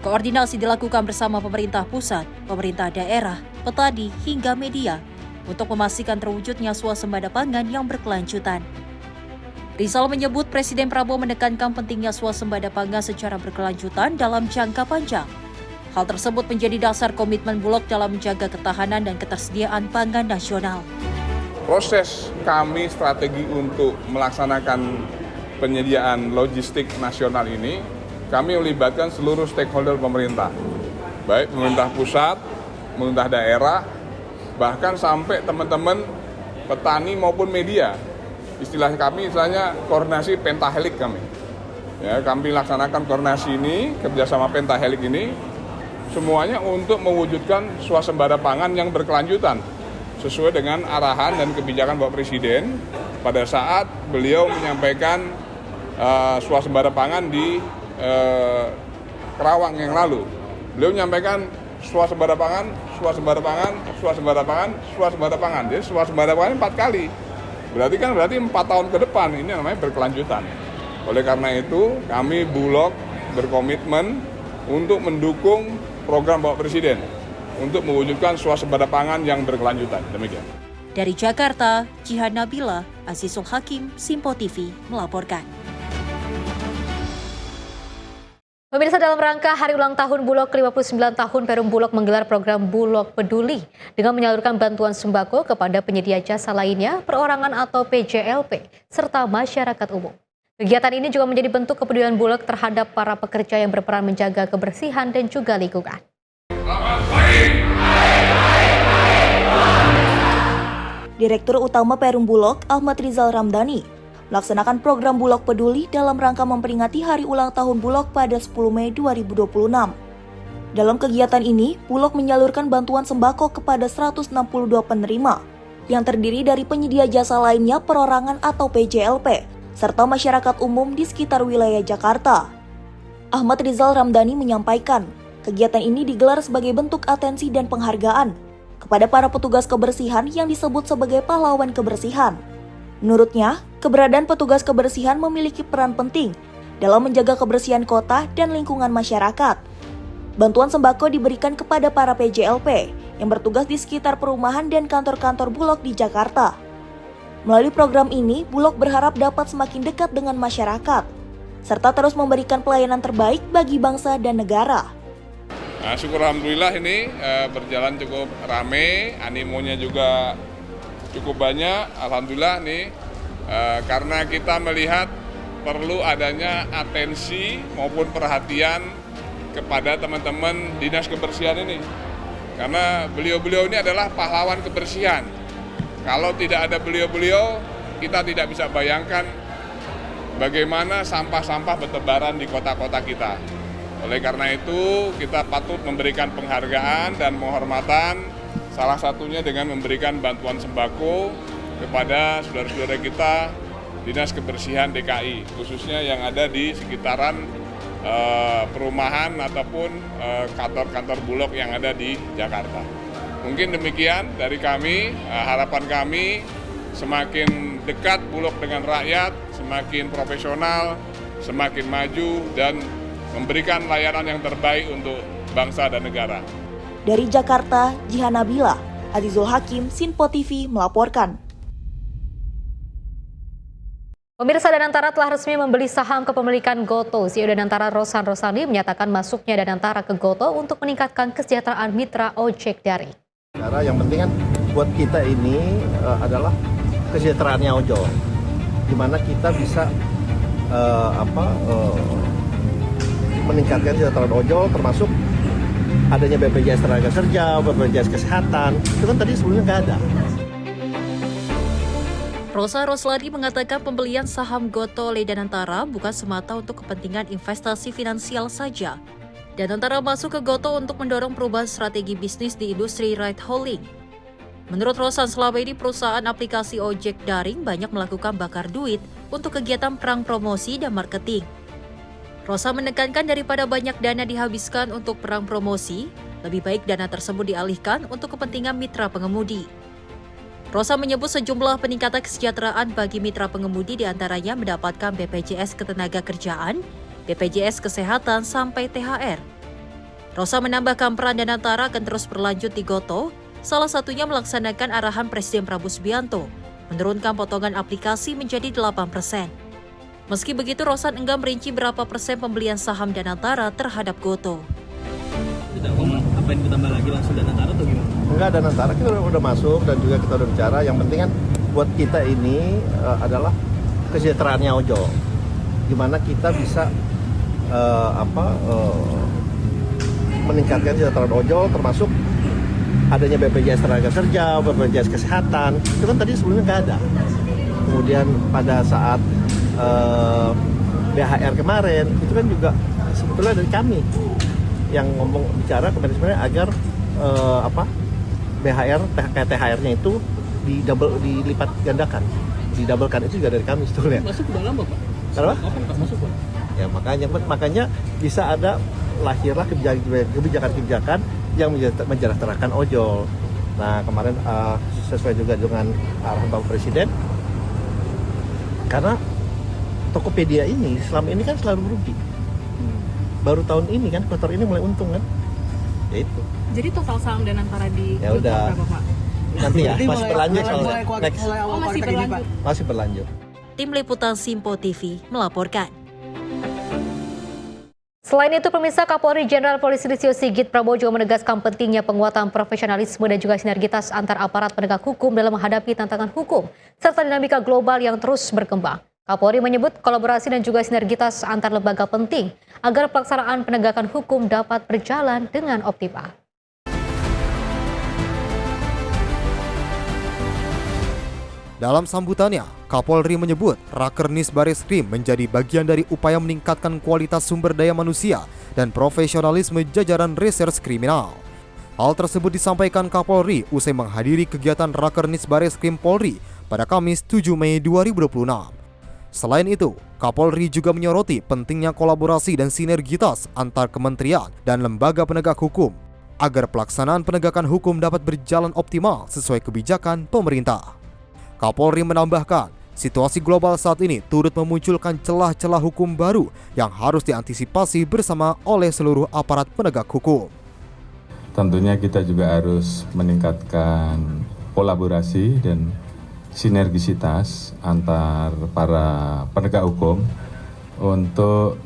Koordinasi dilakukan bersama pemerintah pusat, pemerintah daerah, petani, hingga media untuk memastikan terwujudnya swasembada pangan yang berkelanjutan. Rizal menyebut Presiden Prabowo menekankan pentingnya swasembada pangan secara berkelanjutan dalam jangka panjang. Hal tersebut menjadi dasar komitmen Bulog dalam menjaga ketahanan dan ketersediaan pangan nasional. Proses kami strategi untuk melaksanakan penyediaan logistik nasional ini, kami melibatkan seluruh stakeholder pemerintah, baik pemerintah pusat, pemerintah daerah, bahkan sampai teman-teman petani maupun media. Istilah kami misalnya koordinasi pentahelik kami. Ya, kami laksanakan koordinasi ini, kerjasama pentahelik ini, semuanya untuk mewujudkan swasembada pangan yang berkelanjutan sesuai dengan arahan dan kebijakan Bapak Presiden pada saat beliau menyampaikan swasembada pangan di Kerawang yang lalu. Beliau menyampaikan swasembada pangan, swasembada pangan, swasembada pangan, swasembada pangan. Jadi swasembada pangan 4 kali. Berarti 4 tahun ke depan ini namanya berkelanjutan. Oleh karena itu, kami Bulog berkomitmen untuk mendukung program Bapak Presiden untuk mewujudkan swasembada pangan yang berkelanjutan. Demikian. Dari Jakarta, Jihan Nabila, Azizul Hakim, Simpo TV melaporkan. Pemirsa, dalam rangka Hari Ulang Tahun Bulog ke-59 tahun, Perum Bulog menggelar program Bulog Peduli dengan menyalurkan bantuan sembako kepada penyedia jasa lainnya, perorangan atau PJLP, serta masyarakat umum. Kegiatan ini juga menjadi bentuk kepedulian Bulog terhadap para pekerja yang berperan menjaga kebersihan dan juga lingkungan. Direktur Utama Perum Bulog, Ahmad Rizal Ramdhani, melaksanakan program Bulog Peduli dalam rangka memperingati Hari Ulang Tahun Bulog pada 10 Mei 2026. Dalam kegiatan ini, Bulog menyalurkan bantuan sembako kepada 162 penerima, yang terdiri dari penyedia jasa lainnya, perorangan atau PJLP, serta masyarakat umum di sekitar wilayah Jakarta. Ahmad Rizal Ramdhani menyampaikan, kegiatan ini digelar sebagai bentuk atensi dan penghargaan kepada para petugas kebersihan yang disebut sebagai pahlawan kebersihan. Menurutnya, keberadaan petugas kebersihan memiliki peran penting dalam menjaga kebersihan kota dan lingkungan masyarakat. Bantuan sembako diberikan kepada para PJLP yang bertugas di sekitar perumahan dan kantor-kantor Bulog di Jakarta. Melalui program ini, Bulog berharap dapat semakin dekat dengan masyarakat, serta terus memberikan pelayanan terbaik bagi bangsa dan negara. Nah, syukur alhamdulillah ini berjalan cukup rame, animonya juga cukup banyak. Alhamdulillah nih karena kita melihat perlu adanya atensi maupun perhatian kepada teman-teman dinas kebersihan ini. Karena beliau-beliau ini adalah pahlawan kebersihan. Kalau tidak ada beliau-beliau, kita tidak bisa bayangkan bagaimana sampah-sampah bertebaran di kota-kota kita. Oleh karena itu, kita patut memberikan penghargaan dan penghormatan, salah satunya dengan memberikan bantuan sembako kepada saudara-saudara kita Dinas Kebersihan DKI, khususnya yang ada di sekitaran perumahan ataupun kantor-kantor Bulog yang ada di Jakarta. Mungkin demikian dari kami, harapan kami semakin dekat Bulog dengan rakyat, semakin profesional, semakin maju, dan memberikan layanan yang terbaik untuk bangsa dan negara. Dari Jakarta, Jihan Nabila, Azizul Hakim, Simpo TV melaporkan. Pemirsa, Danantara telah resmi membeli saham kepemilikan Gotoh. CEO Danantara Rosan Rosani menyatakan masuknya Danantara ke Gotoh untuk meningkatkan kesejahteraan mitra ojek daring. Cara yang penting kan buat kita ini adalah kesejahteraannya ojol, di mana kita bisa meningkatkan kesejahteraan ojol, termasuk adanya BPJS tenaga kerja, BPJS kesehatan, itu kan tadi sebelumnya nggak ada. Rosa Rosladi mengatakan pembelian saham Gotoh oleh Danantara bukan semata untuk kepentingan investasi finansial saja. Danantara masuk ke Gotoh untuk mendorong perubahan strategi bisnis di industri ride hailing. Menurut Rosan, selama ini perusahaan aplikasi ojek daring banyak melakukan bakar duit untuk kegiatan perang promosi dan marketing. Rosa menekankan daripada banyak dana dihabiskan untuk perang promosi, lebih baik dana tersebut dialihkan untuk kepentingan mitra pengemudi. Rosa menyebut sejumlah peningkatan kesejahteraan bagi mitra pengemudi diantaranya mendapatkan BPJS Ketenagakerjaan, BPJS Kesehatan, sampai THR. Rosa menambahkan peran Danantara akan terus berlanjut di Gotoh, salah satunya melaksanakan arahan Presiden Prabowo Subianto, menurunkan potongan aplikasi menjadi 8%. Meski begitu, Rosan enggan merinci berapa persen pembelian saham Danantara terhadap Gotoh. Apa yang ditambah lagi langsung Danantara atau gimana? Enggak, Danantara kita udah masuk dan juga kita udah bicara. Yang penting kan buat kita ini adalah kesejahteraannya ojol. Gimana kita bisa meningkatkan kesejahteraan ojol, termasuk adanya BPJS Tenagakerja, BPJS Kesehatan. Itu kan tadi sebelumnya nggak ada. Kemudian pada saat BHR kemarin, itu kan juga sebetulnya dari kami yang bicara ke manajemennya agar BHR, THR-nya itu dilipat gandakan, didabelkan. Itu juga dari kami sebetulnya. Masuk ke dalam Pak? Kenapa? Kapan masuk Pak? Ya makanya bisa lahirlah kebijakan-kebijakan yang mensejahterakan ojol. Nah kemarin sesuai juga dengan arahan Bapak Presiden, karena Tokopedia ini selama ini kan selalu rugi. Baru tahun ini kan, kuartal ini mulai untung kan, ya itu. Jadi total saham Danantara di ya udah berapa Pak? Nanti ya masih berlanjut soalnya. Masih berlanjut. Tim Liputan Simpo TV melaporkan. Selain itu, pemirsa, Kapolri Jenderal Polisi Listio Sigit Prabowo juga menegaskan pentingnya penguatan profesionalisme dan juga sinergitas antar aparat penegak hukum dalam menghadapi tantangan hukum serta dinamika global yang terus berkembang. Kapolri menyebut kolaborasi dan juga sinergitas antar lembaga penting agar pelaksanaan penegakan hukum dapat berjalan dengan optimal. Dalam sambutannya, Kapolri menyebut Rakernis Bareskrim menjadi bagian dari upaya meningkatkan kualitas sumber daya manusia dan profesionalisme jajaran reserse kriminal. Hal tersebut disampaikan Kapolri usai menghadiri kegiatan Rakernis Bareskrim Polri pada Kamis 7 Mei 2026. Selain itu, Kapolri juga menyoroti pentingnya kolaborasi dan sinergitas antar kementerian dan lembaga penegak hukum agar pelaksanaan penegakan hukum dapat berjalan optimal sesuai kebijakan pemerintah. Kapolri menambahkan, situasi global saat ini turut memunculkan celah-celah hukum baru yang harus diantisipasi bersama oleh seluruh aparat penegak hukum. Tentunya kita juga harus meningkatkan kolaborasi dan sinergisitas antar para penegak hukum untuk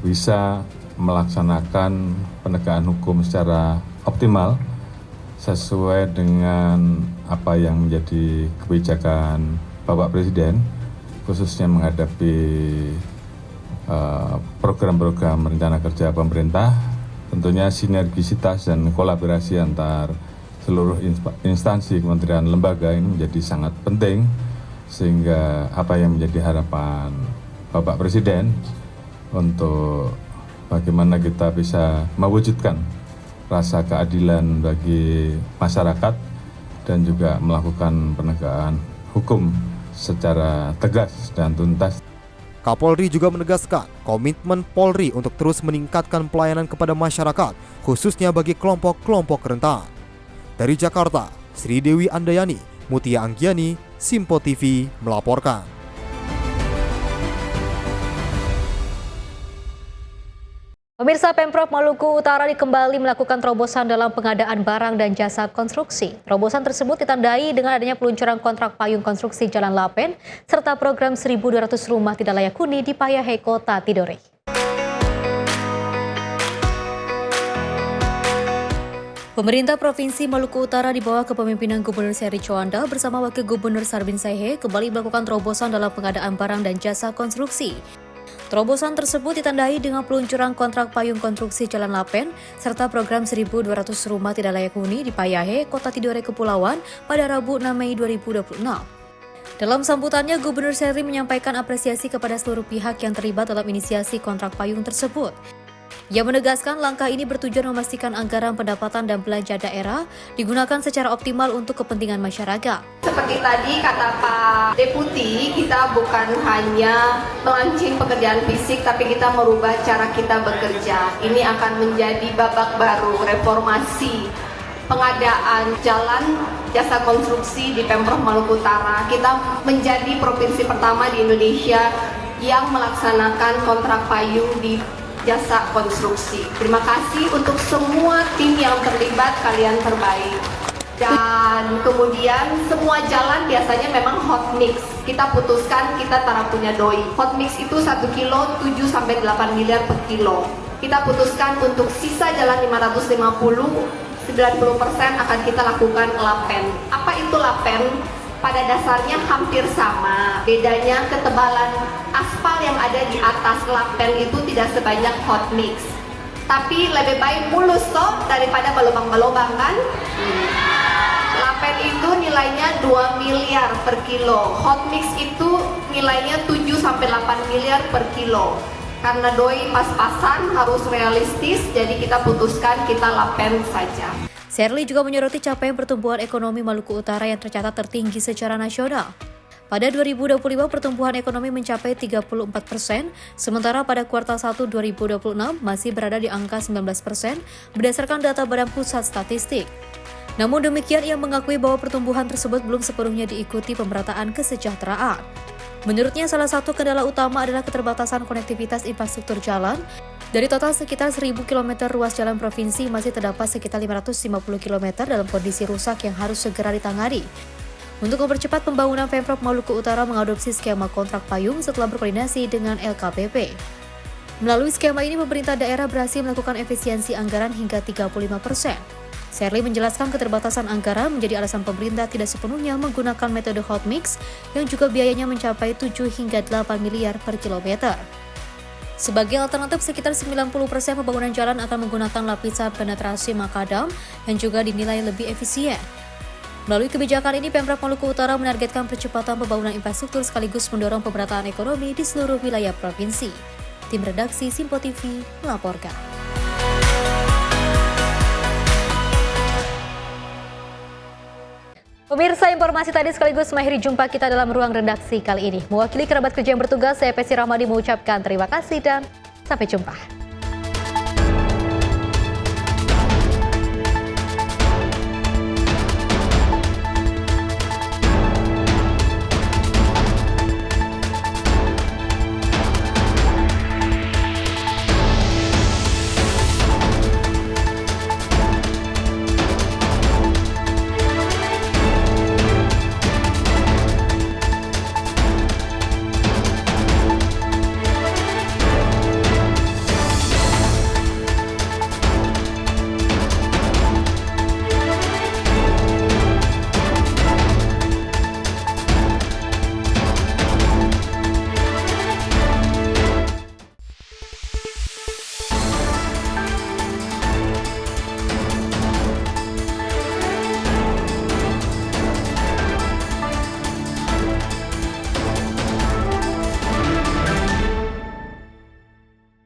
bisa melaksanakan penegakan hukum secara optimal sesuai dengan apa yang menjadi kebijakan Bapak Presiden, khususnya menghadapi program-program rencana kerja pemerintah. Tentunya sinergisitas dan kolaborasi antar seluruh instansi, kementerian, lembaga ini menjadi sangat penting, sehingga apa yang menjadi harapan Bapak Presiden untuk bagaimana kita bisa mewujudkan rasa keadilan bagi masyarakat dan juga melakukan penegakan hukum secara tegas dan tuntas. Kapolri juga menegaskan komitmen Polri untuk terus meningkatkan pelayanan kepada masyarakat, khususnya bagi kelompok-kelompok rentan. Dari Jakarta, Sri Dewi Andayani, Mutia Anggiani, Simpo TV melaporkan. Pemirsa, Pemprov Maluku Utara kembali melakukan terobosan dalam pengadaan barang dan jasa konstruksi. Terobosan tersebut ditandai dengan adanya peluncuran kontrak payung konstruksi Jalan Lapen serta program 1.200 rumah tidak layak huni di Payahe, Kota Tidore. Pemerintah Provinsi Maluku Utara di bawah kepemimpinan Gubernur Seri Chowanda bersama Wakil Gubernur Sarbin Saihe kembali melakukan terobosan dalam pengadaan barang dan jasa konstruksi. Terobosan tersebut ditandai dengan peluncuran kontrak payung konstruksi Jalan Lapen serta program 1.200 rumah tidak layak huni di Payahe, Kota Tidore, Kepulauan pada Rabu 6 Mei 2026. Dalam sambutannya, Gubernur Seri menyampaikan apresiasi kepada seluruh pihak yang terlibat dalam inisiasi kontrak payung tersebut. Ia menegaskan langkah ini bertujuan memastikan anggaran pendapatan dan belanja daerah digunakan secara optimal untuk kepentingan masyarakat. Seperti tadi kata Pak Deputi, kita bukan hanya melaunching pekerjaan fisik, tapi kita merubah cara kita bekerja. Ini akan menjadi babak baru reformasi pengadaan jalan jasa konstruksi di Pemprov Maluku Utara. Kita menjadi provinsi pertama di Indonesia yang melaksanakan kontrak payung di jasa konstruksi. Terima kasih untuk semua tim yang terlibat, kalian terbaik. Dan kemudian semua jalan biasanya memang hot mix. Kita putuskan kita taruh punya doi. Hot mix itu 1 kilo 7-8 miliar per kilo. Kita putuskan untuk sisa jalan 550, 90% akan kita lakukan lapen. Apa itu lapen? Pada dasarnya hampir sama. Bedanya ketebalan aspal yang ada di atas lapen itu tidak sebanyak hot mix. Tapi lebih baik mulus toh daripada berlubang-berlubang kan? Lapen itu nilainya 2 miliar per kilo. Hot mix itu nilainya 7-8 miliar per kilo. Karena doi pas-pasan harus realistis, jadi kita putuskan kita lapen saja. Sherly juga menyoroti capaian pertumbuhan ekonomi Maluku Utara yang tercatat tertinggi secara nasional. Pada 2025 pertumbuhan ekonomi mencapai 34%, sementara pada kuartal 1 2026 masih berada di angka 19% berdasarkan data Badan Pusat Statistik. Namun demikian, ia mengakui bahwa pertumbuhan tersebut belum sepenuhnya diikuti pemerataan kesejahteraan. Menurutnya, salah satu kendala utama adalah keterbatasan konektivitas infrastruktur jalan. Dari total sekitar 1.000 km ruas jalan provinsi, masih terdapat sekitar 550 km dalam kondisi rusak yang harus segera ditangani. Untuk mempercepat pembangunan, Pemprov Maluku Utara mengadopsi skema kontrak payung setelah berkoordinasi dengan LKPP. Melalui skema ini, pemerintah daerah berhasil melakukan efisiensi anggaran hingga 35%. Sherly menjelaskan keterbatasan anggaran menjadi alasan pemerintah tidak sepenuhnya menggunakan metode hot mix yang juga biayanya mencapai 7 hingga 8 miliar per kilometer. Sebagai alternatif, sekitar 90% pembangunan jalan akan menggunakan lapisan penetrasi makadam yang juga dinilai lebih efisien. Melalui kebijakan ini, Pemprov Maluku Utara menargetkan percepatan pembangunan infrastruktur sekaligus mendorong pemerataan ekonomi di seluruh wilayah provinsi. Tim redaksi Simpo TV melaporkan. Pemirsa, informasi tadi sekaligus mengakhiri jumpa kita dalam ruang redaksi kali ini. Mewakili kerabat kerja yang bertugas, saya Pesi Rahmadi mengucapkan terima kasih dan sampai jumpa.